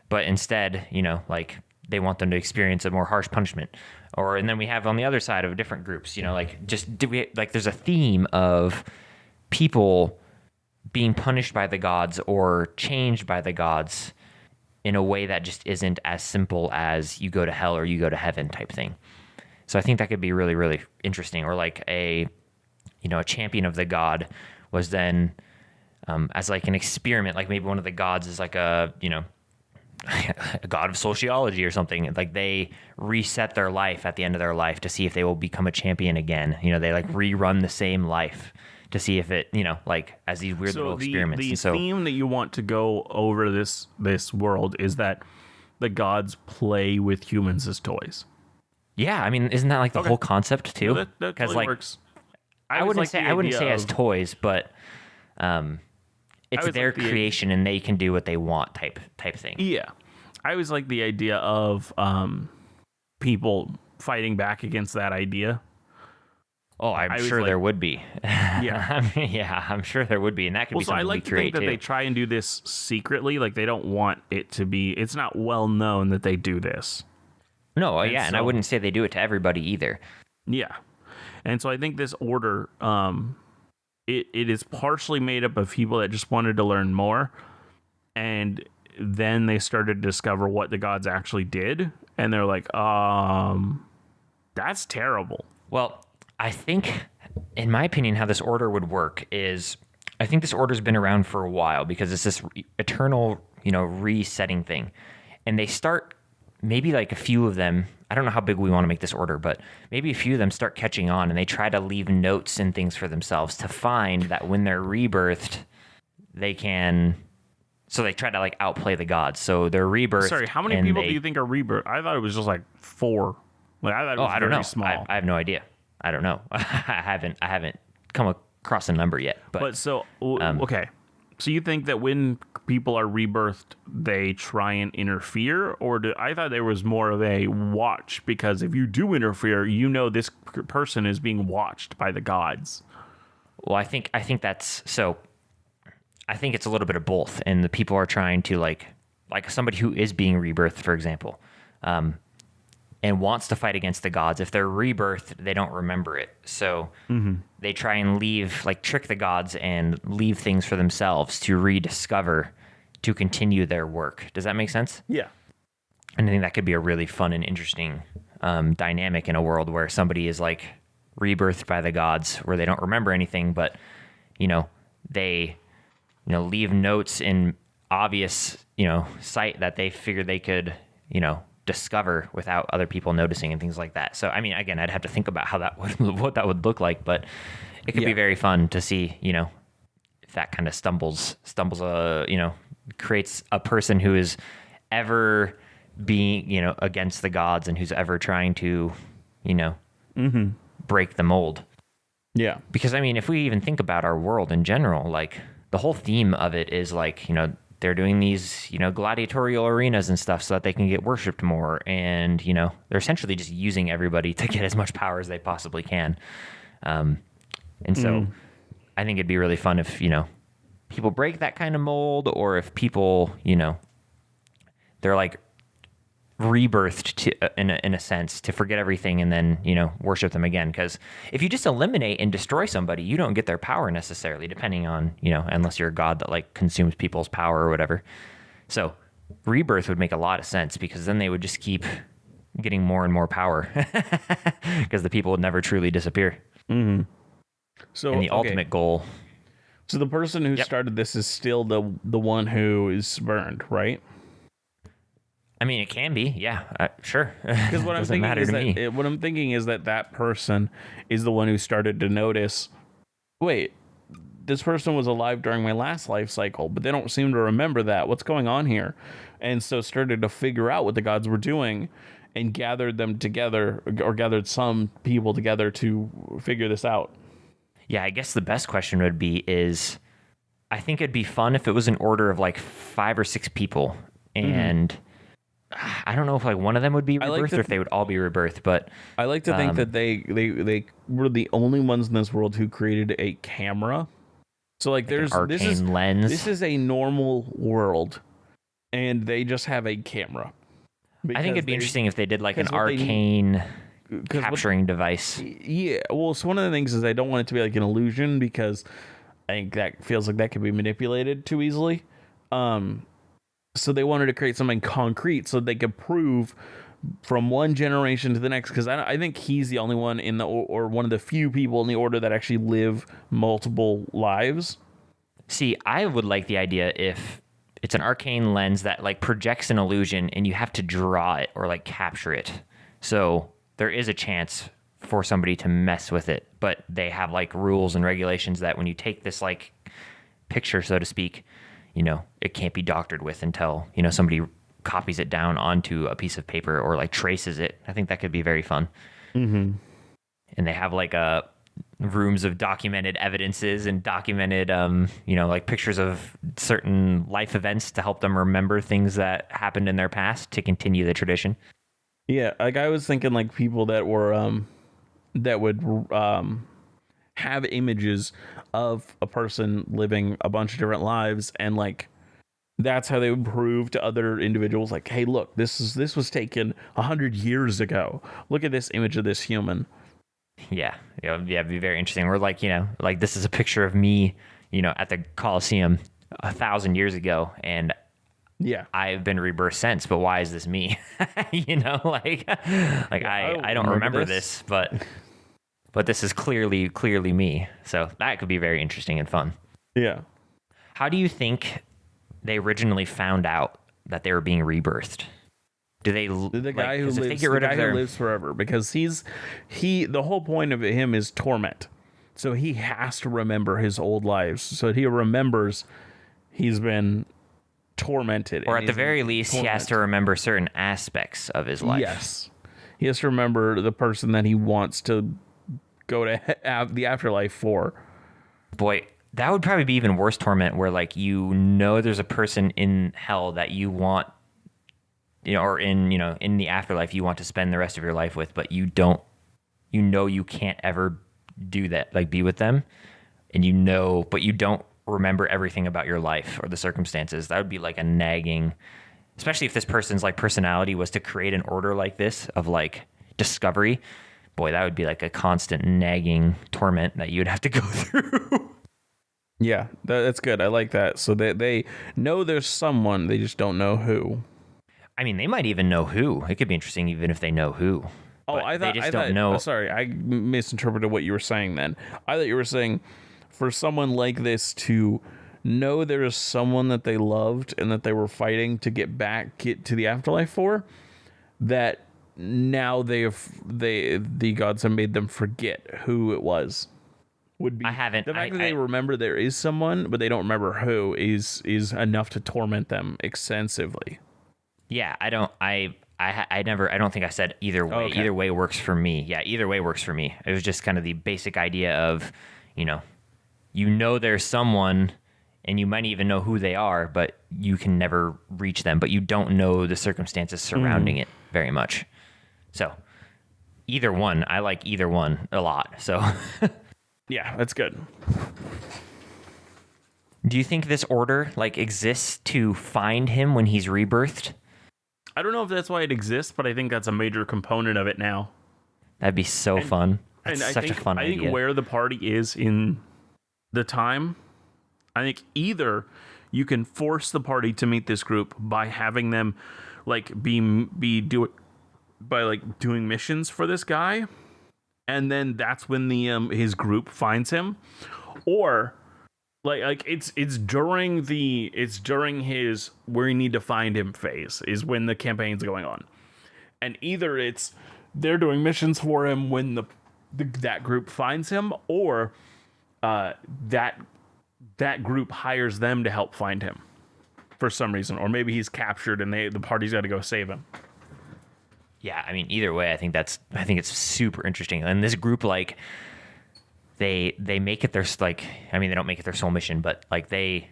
S1: But instead, like they want them to experience a more harsh punishment. And then we have on the other side of different groups, there's a theme of people being punished by the gods or changed by the gods in a way that just isn't as simple as you go to hell or you go to heaven type thing. So I think that could be really, really interesting. Or like a champion of the god was then as like an experiment, like maybe one of the gods is like a god of sociology or something. Like they reset their life at the end of their life to see if they will become a champion again. They like rerun the same life to see if it, like as these weird little experiments.
S2: The theme that you want to go over this world is that the gods play with humans as toys.
S1: Yeah, I mean, isn't that like the whole concept too?
S2: No, that totally works.
S1: I wouldn't say as toys, but it's their creation and they can do what they want type thing.
S2: Yeah, I always like the idea of people fighting back against that idea.
S1: Oh, I'm sure there would be.
S2: Yeah,
S1: I'm sure there would be, and that could be something
S2: I like
S1: we
S2: to think that
S1: too.
S2: they try and do this secretly, like they don't want it to be. It's not well known that they do this.
S1: No, and I wouldn't say they do it to everybody either.
S2: Yeah, and so I think this order, it is partially made up of people that just wanted to learn more, and then they started to discover what the gods actually did, and they're like, that's terrible.
S1: Well, I think, in my opinion, how this order would work is, I think this order's been around for a while because it's this eternal, resetting thing, and they start. Maybe like a few of them, I don't know how big we want to make this order, but maybe a few of them start catching on and they try to leave notes and things for themselves to find that when they're rebirthed, they can. So they try to like outplay the gods. So they're rebirthed.
S2: Sorry, how many people do you think are rebirthed? I thought it was just like 4. Like I thought it was
S1: I don't know.
S2: Small.
S1: I have no idea. I don't know. I haven't come across a number yet. But
S2: so okay. So you think that when people are rebirthed, they try and interfere? Or I thought there was more of a watch, because if you do interfere, this person is being watched by the gods.
S1: Well, I think that's so. I think it's a little bit of both, and the people are trying to like somebody who is being rebirthed, for example, and wants to fight against the gods. If they're rebirthed, they don't remember it, so they try and trick the gods and leave things for themselves to rediscover, to continue their work. Does that make sense?
S2: Yeah.
S1: And I think that could be a really fun and interesting dynamic in a world where somebody is like rebirthed by the gods, where they don't remember anything, but they leave notes in obvious sight that they figured they could discover without other people noticing and things like that. So I mean, again, I'd have to think about what that would look like, but it could be very fun to see if that kind of stumbles creates a person who is ever being against the gods and who's ever trying to break the mold.
S2: Yeah,
S1: because I mean, if we even think about our world in general, like the whole theme of it is like they're doing these, gladiatorial arenas and stuff so that they can get worshipped more. And, they're essentially just using everybody to get as much power as they possibly can. And so I think it'd be really fun if, people break that kind of mold, or if people, they're like rebirthed to, in a sense, to forget everything and then, worship them again. Because if you just eliminate and destroy somebody, you don't get their power necessarily, depending on, unless you're a god that like consumes people's power or whatever. So rebirth would make a lot of sense, because then they would just keep, getting more and more power because the people would never truly disappear.
S2: So
S1: And the ultimate goal.
S2: So the person who started this is still the one who is burned, right?
S1: I mean, it can be, yeah, sure.
S2: Because what I'm
S1: Doesn't
S2: thinking
S1: matter
S2: is
S1: to
S2: that
S1: me.
S2: what I'm thinking is that person is the one who started to notice. Wait, this person was alive during my last life cycle, but they don't seem to remember that. What's going on here? And so started to figure out what the gods were doing, and gathered them together, or gathered some people together to figure this out.
S1: Yeah, I guess the best question would be is, I think it'd be fun if it was an order of like 5 or 6 people, and I don't know if like one of them would be rebirthed or if they would all be rebirthed, but
S2: I like to think that they were the only ones in this world who created a camera. So like there's
S1: an arcane lens.
S2: This is a normal world, and they just have a camera.
S1: I think it'd be interesting if they did like an arcane capturing device.
S2: Yeah, well, so one of the things is I don't want it to be like an illusion, because I think that feels like that could be manipulated too easily. So they wanted to create something concrete so they could prove from one generation to the next, because I think he's the only one in the or one of the few people in the order that actually live multiple lives.
S1: See, I would like the idea if it's an arcane lens that like projects an illusion and you have to draw it or like capture it. So there is a chance for somebody to mess with it, but they have like rules and regulations that when you take this like picture, so to speak, you know, it can't be doctored with until, you know, somebody copies it down onto a piece of paper or like traces it. I think that could be very fun. And they have like rooms of documented evidences and documented, you know, like pictures of certain life events to help them remember things that happened in their past to continue the tradition.
S2: Yeah, like I was thinking like people that were that would have images of a person living a bunch of different lives, and like that's how they would prove to other individuals, like, hey, look, this was taken 100 years ago. Look at this image of this human.
S1: Yeah, it'd be very interesting. We're like, you know, like this is a picture of me, you know, at the Colosseum 1,000 years ago, and
S2: yeah,
S1: I've been rebirthed since. But why is this me? You know, like I don't remember this, but this is clearly me. So that could be very interesting and fun.
S2: Yeah.
S1: How do you think they originally found out that they were being rebirthed? Do they
S2: the guy who lives
S1: who
S2: lives forever, because the whole point of him is torment, so he has to remember his old lives, so he remembers he's been tormented,
S1: or at the very least he has to remember certain aspects of his life.
S2: Yes, he has to remember the person that he wants to go to the afterlife for.
S1: Boy, that would probably be even worse torment, where like, you know, there's a person in hell that you want, you know, or in, you know, in the afterlife you want to spend the rest of your life with, but you don't, you know, you can't ever do that, like be with them, and you know, but you don't remember everything about your life or the circumstances. That would be like a nagging, especially if this person's like personality was to create an order like this of like discovery. Boy, that would be like a constant nagging torment that you'd have to go through.
S2: Yeah, that's good. I like that. So they know there's someone, they just don't know who.
S1: I mean, they might even know who. It could be interesting even if they know who.
S2: Oh, I thought,
S1: they just don't know.
S2: Oh, sorry, I misinterpreted what you were saying then. I thought you were saying for someone like this to know there is someone that they loved and that they were fighting to get to the afterlife for, that now the gods have made them forget who it was. Would be
S1: I haven't.
S2: The fact that they remember there is someone, but they don't remember who, is enough to torment them extensively.
S1: Yeah, I don't think I said either way.
S2: Okay.
S1: Either way works for me. Yeah, either way works for me. It was just kind of the basic idea of, you know there's someone, and you might even know who they are, but you can never reach them, but you don't know the circumstances surrounding it very much. So either one, I like either one a lot. So
S2: yeah, that's good.
S1: Do you think this order like exists to find him when he's rebirthed?
S2: I don't know if that's why it exists, but I think that's a major component of it now.
S1: That'd be so fun. That's such a fun idea.
S2: I think where the party is in the time, I think either you can force the party to meet this group by having them like be doing by like doing missions for this guy, and then that's when the his group finds him, or like it's during his where you need to find him phase is when the campaign's going on, and either it's they're doing missions for him when that group finds him, or that group hires them to help find him for some reason, or maybe he's captured and the party's got to go save him.
S1: Yeah, I mean, either way, I think it's super interesting. And this group, like, they make it their, like, I mean, they don't make it their sole mission, but like they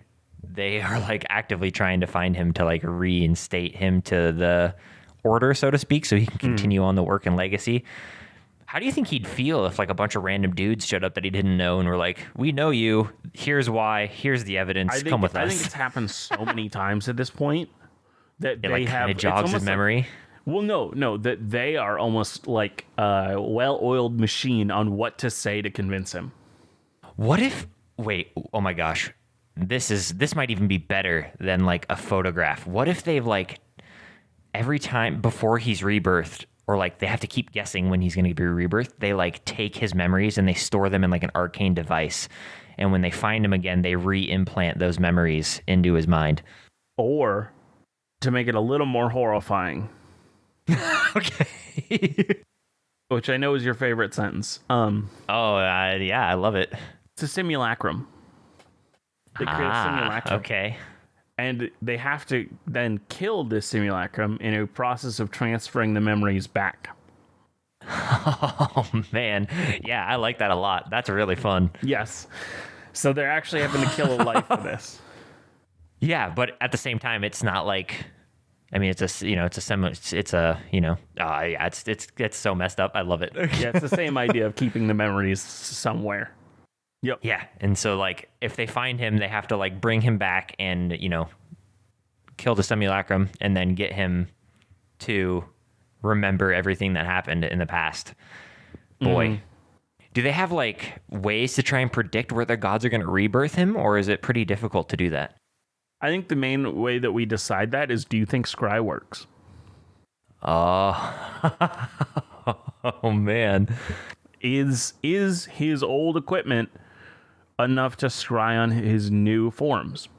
S1: are like actively trying to find him to like reinstate him to the order, so to speak, so he can continue on the work and legacy. How do you think he'd feel if like a bunch of random dudes showed up that he didn't know and were like, "We know you. Here's why. Here's the evidence. Come with us."
S2: I think it's happened so many times at this point that
S1: it like kind of jogs his memory.
S2: Like, well, no, that they are almost like a well-oiled machine on what to say to convince him.
S1: What if? Wait, oh my gosh, this might even be better than like a photograph. What if they've like every time before he's rebirthed, or like they have to keep guessing when he's going to be rebirthed, they like take his memories and they store them in like an arcane device, and when they find him again, they re-implant those memories into his mind.
S2: Or to make it a little more horrifying.
S1: Okay.
S2: Which I know is your favorite sentence.
S1: Yeah, I love it.
S2: It's a simulacrum. They create a simulacrum.
S1: Okay.
S2: And they have to then kill this simulacrum in a process of transferring the memories back.
S1: Oh, man. Yeah, I like that a lot. That's really fun.
S2: Yes. So they're actually having to kill a life for this.
S1: Yeah, but at the same time, it's not like... I mean, it's so messed up. I love it.
S2: Yeah, it's the same idea of keeping the memories somewhere. Yep.
S1: Yeah, and so like if they find him, they have to like bring him back and kill the simulacrum and then get him to remember everything that happened in the past. Boy, do they have like ways to try and predict where their gods are going to rebirth him, or is it pretty difficult to do that?
S2: I think the main way that we decide that is, do you think scry works?
S1: Oh, oh man.
S2: Is his old equipment enough to scry on his new forms?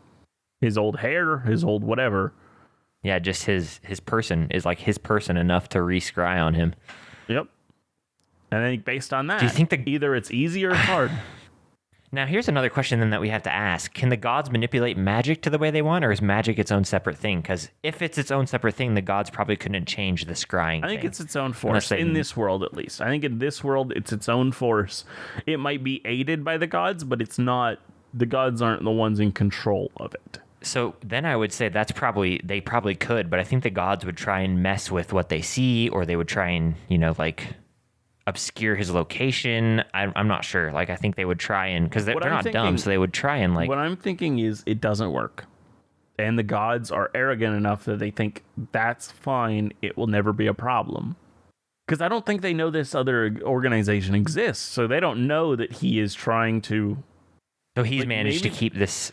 S2: His old hair, his old whatever.
S1: Yeah, just his person is like his person enough to re-scry on him.
S2: Yep. And I think based on that,
S1: do you think
S2: either it's easy or it's hard.
S1: Now, here's another question then that we have to ask. Can the gods manipulate magic to the way they want, or is magic its own separate thing? Because if it's its own separate thing, the gods probably couldn't change the scrying
S2: I think
S1: thing.
S2: it's its own force, in this world at least. I think in this world, it's its own force. It might be aided by the gods, but it's not. The gods aren't the ones in control of it.
S1: So then I would say they probably could, but I think the gods would try and mess with what they see, or they would try and, obscure his location. I'm not sure. Like, I think they would try and, because they're not dumb, so they would try and like...
S2: What I'm thinking is it doesn't work. And the gods are arrogant enough that they think that's fine. It will never be a problem. Because I don't think they know this other organization exists. So they don't know that he is trying to...
S1: So he's managed to keep this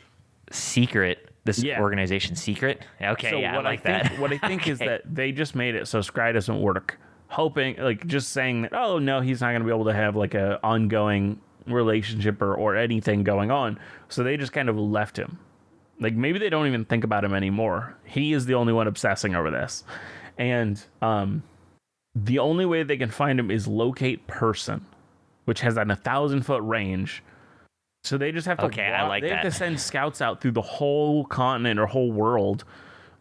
S1: secret, organization secret? Okay, so yeah, I like that.
S2: What I think is that they just made it so scry doesn't work. Hoping, like, just saying that, oh, no, he's not going to be able to have, like, a ongoing relationship or anything going on. So they just kind of left him. Like, maybe they don't even think about him anymore. He is the only one obsessing over this. And the only way they can find him is locate person, which has an 1,000-foot range. So they just have to have to send scouts out through the whole continent or whole world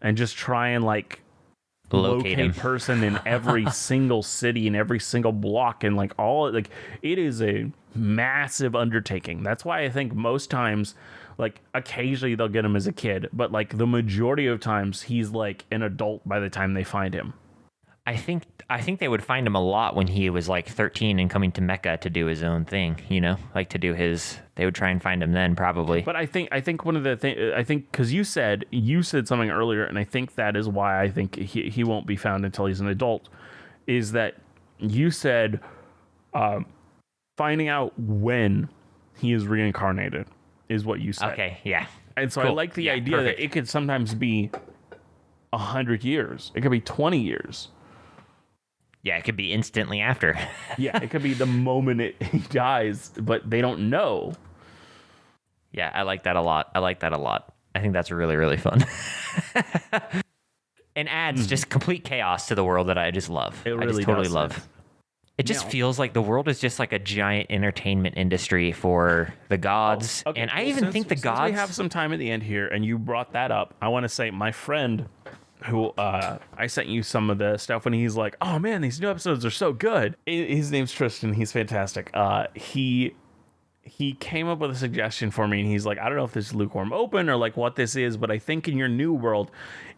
S2: and just try and, like, locate person in every single city and every single block, and like it is a massive undertaking. That's why I think most times, like, occasionally they'll get him as a kid, but like the majority of times he's like an adult by the time they find him.
S1: I think they would find him a lot when he was like 13 and coming to Mecca to do his own thing, like to do his. They would try and find him then, probably.
S2: But I think one of the things, because you said something earlier, and I think that is why I think he won't be found until he's an adult, is that you said finding out when he is reincarnated is what you said.
S1: Okay, yeah.
S2: And so cool. I like the idea that it could sometimes be 100 years. It could be 20 years.
S1: Yeah, it could be instantly after.
S2: Yeah, it could be the moment he dies, but they don't know.
S1: Yeah, I like that a lot. I think that's really, really fun. And adds just complete chaos to the world that I just love.
S2: It really
S1: I just totally
S2: does.
S1: love. It just
S2: Now-
S1: feels like the world is just like a giant entertainment industry for the gods.
S2: Okay,
S1: And I
S2: well,
S1: even think the
S2: since
S1: gods...
S2: we have some time at the end here, and you brought that up, I want to say my friend who I sent you some of the stuff when he's like, oh man, these new episodes are so good. His name's Tristan. He's fantastic. He came up with a suggestion for me, and he's like, I don't know if this is lukewarm open or like what this is, but I think in your new world,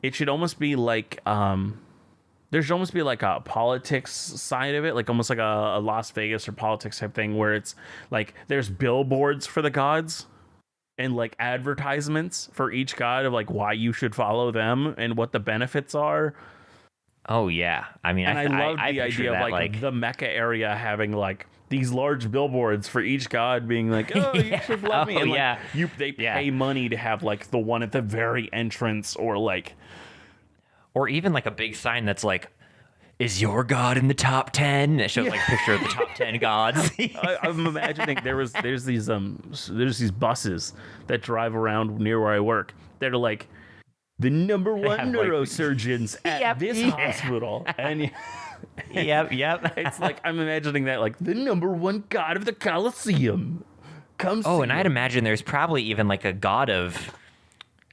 S2: it should almost be like there should almost be like a politics side of it, like almost like a Las Vegas or politics type thing, where it's like there's billboards for the gods and like advertisements for each god of like why you should follow them and what the benefits are.
S1: Oh, yeah. I mean,
S2: And I love the
S1: picture
S2: idea of
S1: that,
S2: like the Mecca area having like these large billboards for each god being like, oh, you should love me.
S1: Oh,
S2: And like,
S1: yeah.
S2: they pay money to have like the one at the very entrance, or like,
S1: Or even like a big sign that's like, is your god in the top 10? It shows like a picture of the top 10 gods.
S2: I'm imagining there's these buses that drive around near where I work that are like the number one
S1: have, like-
S2: neurosurgeons at
S1: Yep.
S2: this
S1: Yeah.
S2: hospital, and
S1: Yep.
S2: it's like I'm imagining that like the number one god of the Colosseum comes.
S1: Oh,
S2: see
S1: and
S2: you.
S1: I'd imagine there's probably even like a god of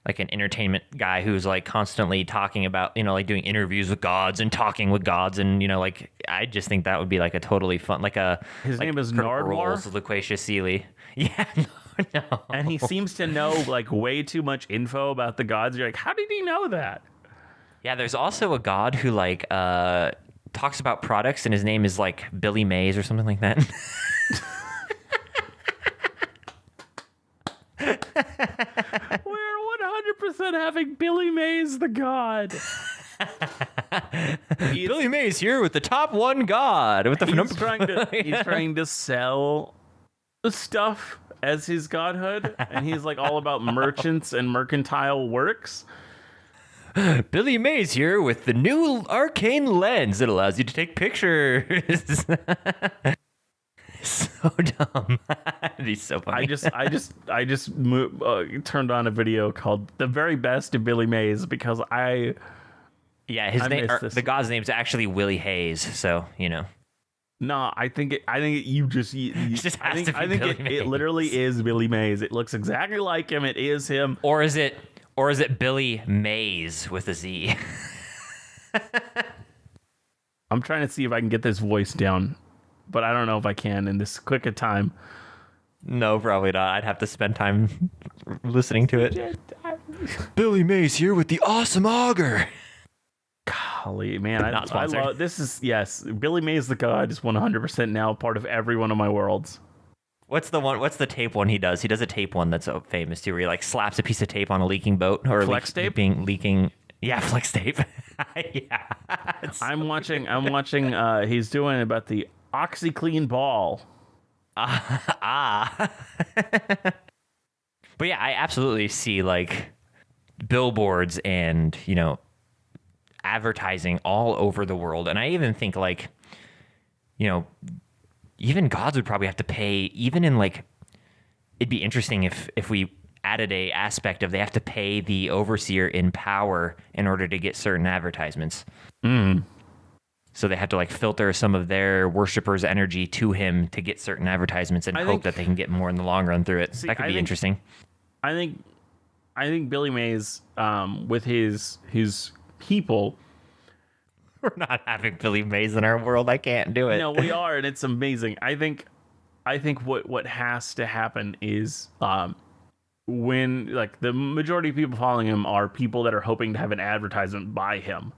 S1: like an entertainment guy who's like constantly talking about, like doing interviews with gods and talking with gods. And, like, I just think that would be like a totally fun, like a...
S2: His
S1: like
S2: name is
S1: Critical
S2: Nardwar?
S1: Role's Loquacious Sealy. Yeah, no.
S2: And he seems to know like way too much info about the gods. You're like, how did he know that?
S1: Yeah, there's also a god who like talks about products and his name is like Billy Mays or something like that.
S2: We're 100% having Billy Mays the god.
S1: Billy Mays here with the top one god. With the
S2: He's trying to sell the stuff as his godhood, and he's like all about merchants and mercantile works.
S1: Billy Mays here with the new arcane lens that allows you to take pictures. So dumb. He's so funny.
S2: I just turned on a video called "The Very Best of Billy Mays" because
S1: yeah, his
S2: I
S1: name,
S2: missed this.
S1: the god's name's actually Willie Hayes. So
S2: No, I think you just
S1: just
S2: I
S1: has
S2: think,
S1: to be
S2: I think
S1: Billy
S2: it
S1: Mays.
S2: literally is Billy Mays. It looks exactly like him. It is him.
S1: or is it Billy Mays with a Z?
S2: I'm trying to see if I can get this voice down, but I don't know if I can in this quick a time.
S1: No, probably not. I'd have to spend time listening to it. Billy Mays here with the awesome auger.
S2: Golly, man,
S1: Not
S2: I
S1: sponsored.
S2: love this. Is yes, Billy Mays the god is 100% now part of every one of my worlds.
S1: What's the tape one he does? He does a tape one that's so famous too, where he like slaps a piece of tape on a leaking boat or
S2: Flex tape?
S1: leaking. Yeah, flex tape. Yeah.
S2: I'm watching. He's doing about the OxyClean ball.
S1: But yeah, I absolutely see like billboards and advertising all over the world, and I even think like even gods would probably have to pay, even in like, it'd be interesting if we added a aspect of they have to pay the overseer in power in order to get certain advertisements. So they have to like filter some of their worshippers' energy to him to get certain advertisements and hope that they can get more in the long run through it. That could be interesting.
S2: I think Billy Mays, with his people.
S1: We're not having Billy Mays in our world. I can't do it.
S2: No, we are, and it's amazing. I think what has to happen is when like the majority of people following him are people that are hoping to have an advertisement by him.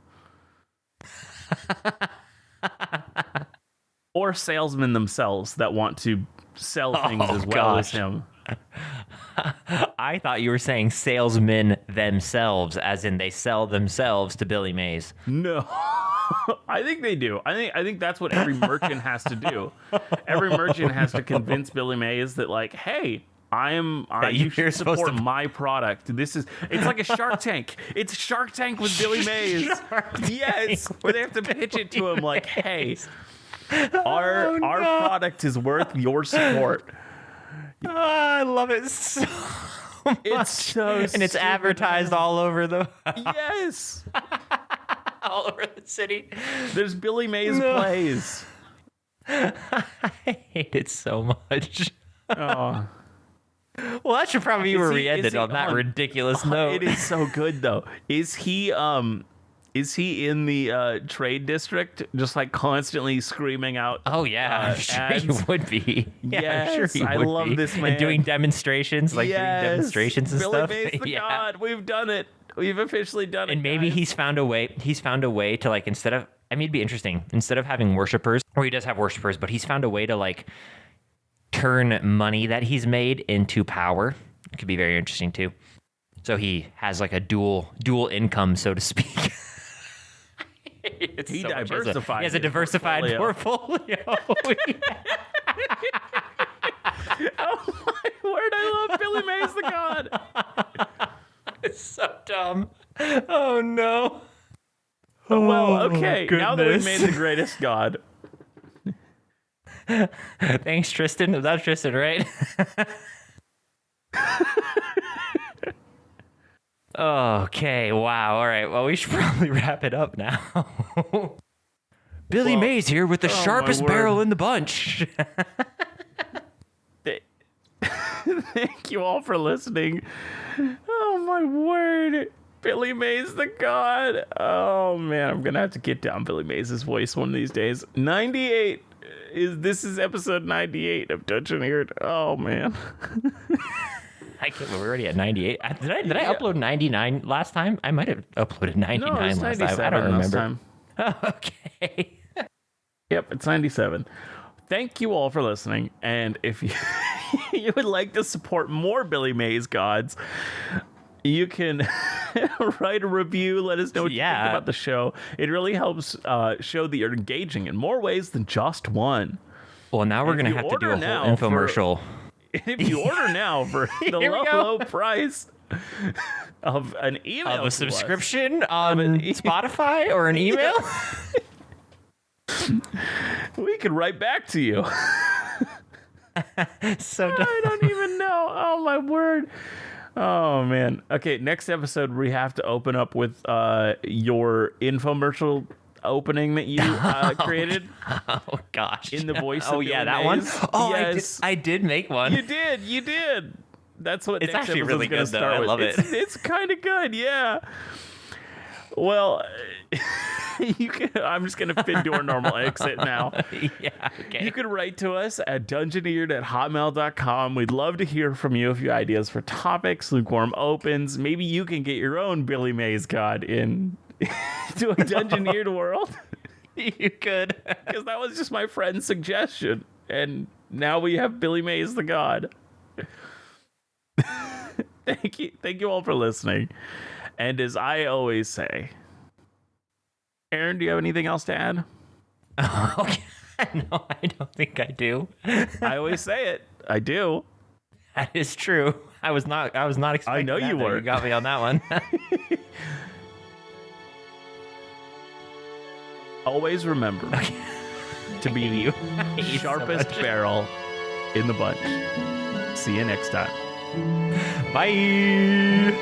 S2: Or salesmen themselves that want to sell things as well as him.
S1: I thought you were saying salesmen themselves, as in they sell themselves to Billy Mays.
S2: No. I think they do. I think that's what every merchant has to do. Every merchant has to convince Billy Mays that like, hey, You
S1: You're
S2: should
S1: supposed
S2: support
S1: to-
S2: my product. It's like a Shark Tank. It's Shark Tank with Billy Mays. Yes, where they have to pitch it to him like, hey, our product is worth your support.
S1: Oh, I love it so much.
S2: It's so
S1: and it's
S2: stupid.
S1: advertised all over
S2: Yes,
S1: all over the city.
S2: there's Billy Mays plays.
S1: I hate it so much.
S2: Oh.
S1: Well, that should probably be where we ended on that
S2: hold on.
S1: ridiculous note.
S2: It is so good though. Is he in the trade district just like constantly screaming out?
S1: Oh yeah, I'm sure
S2: ads?
S1: he would be. Yeah, I'm
S2: Yes,
S1: sure he
S2: I
S1: would
S2: love
S1: be.
S2: this man.
S1: And doing demonstrations, like doing demonstrations and
S2: Billy
S1: stuff.
S2: Mays the God, we've done it. We've officially done it.
S1: And maybe
S2: guys.
S1: he's found a way. He's found a way to like instead of. I mean, it'd be interesting instead of having worshipers, or he does have worshipers, but he's found a way to like turn money that he's made into power. It could be very interesting too. So he has like a dual income, so to speak.
S2: He diversified.
S1: He has a
S2: his
S1: diversified portfolio.
S2: Oh my word! I love Billy Mays the God.
S1: It's so dumb. Oh no.
S2: Well, okay. Now that we've
S1: goodness.
S2: made the greatest God,
S1: Thanks, Tristan. That was Tristan, right? Okay. Wow. All right. Well, we should probably wrap it up now. Billy
S2: Well,
S1: Mays here with the
S2: oh, my
S1: sharpest
S2: word.
S1: barrel in the bunch.
S2: thank you all for listening. Oh my word. Billy Mays the God. Oh man, I'm gonna have to get down Billy Mays' voice one of these days. 98 this is episode 98 of Dungeoneered. Oh man.
S1: I can't believe we're already at 98. Did I upload 99 last time? I might have uploaded 99
S2: No, it's
S1: last
S2: 97
S1: time. I don't
S2: last
S1: remember.
S2: time.
S1: Oh, okay.
S2: Yep, it's 97. Thank you all for listening. And if you, you would like to support more Billy Mays gods, you can write a review. Let us know what you think
S1: Yeah.
S2: about the show. It really helps show that you're engaging in more ways than just one.
S1: Well, now we're
S2: If
S1: going to
S2: you
S1: have to do a
S2: order
S1: whole
S2: now for-
S1: infomercial.
S2: If you order now for the
S1: Here we
S2: low,
S1: go.
S2: low price of an email
S1: Of
S2: to
S1: a
S2: us,
S1: subscription on Spotify or an email?
S2: we can write back to you.
S1: So dumb.
S2: I don't even know. Oh my word. Oh man. Okay, next episode we have to open up with your infomercial opening that you created
S1: Oh gosh.
S2: in the voice
S1: Oh
S2: of
S1: yeah,
S2: Billy
S1: that one.
S2: Mays.
S1: Oh,
S2: Yes.
S1: I did make one.
S2: You did. That's what
S1: It's
S2: next
S1: actually
S2: episode's
S1: really
S2: gonna
S1: good, though.
S2: start
S1: I
S2: with.
S1: love it.
S2: It's kind of good, yeah. Well, I'm just gonna do our normal exit now.
S1: Yeah. Okay.
S2: You can write to us at dungeoneered@hotmail.com. We'd love to hear from you if you have ideas for topics, lukewarm opens. Maybe you can get your own Billy Mays God in to a Dungeoneered world.
S1: You could.
S2: Because that was just my friend's suggestion. And now we have Billy Mays the God. Thank you all for listening. And as I always say, Aaron, do you have anything else to add?
S1: Okay. No, I don't think I do.
S2: I always say it. I do.
S1: That is true. I was not expecting
S2: I know
S1: that,
S2: you
S1: though.
S2: were.
S1: You got me on that one.
S2: Always remember to be
S1: you.
S2: the
S1: hate you so
S2: sharpest
S1: much.
S2: barrel in the bunch. See you next time.
S1: Bye.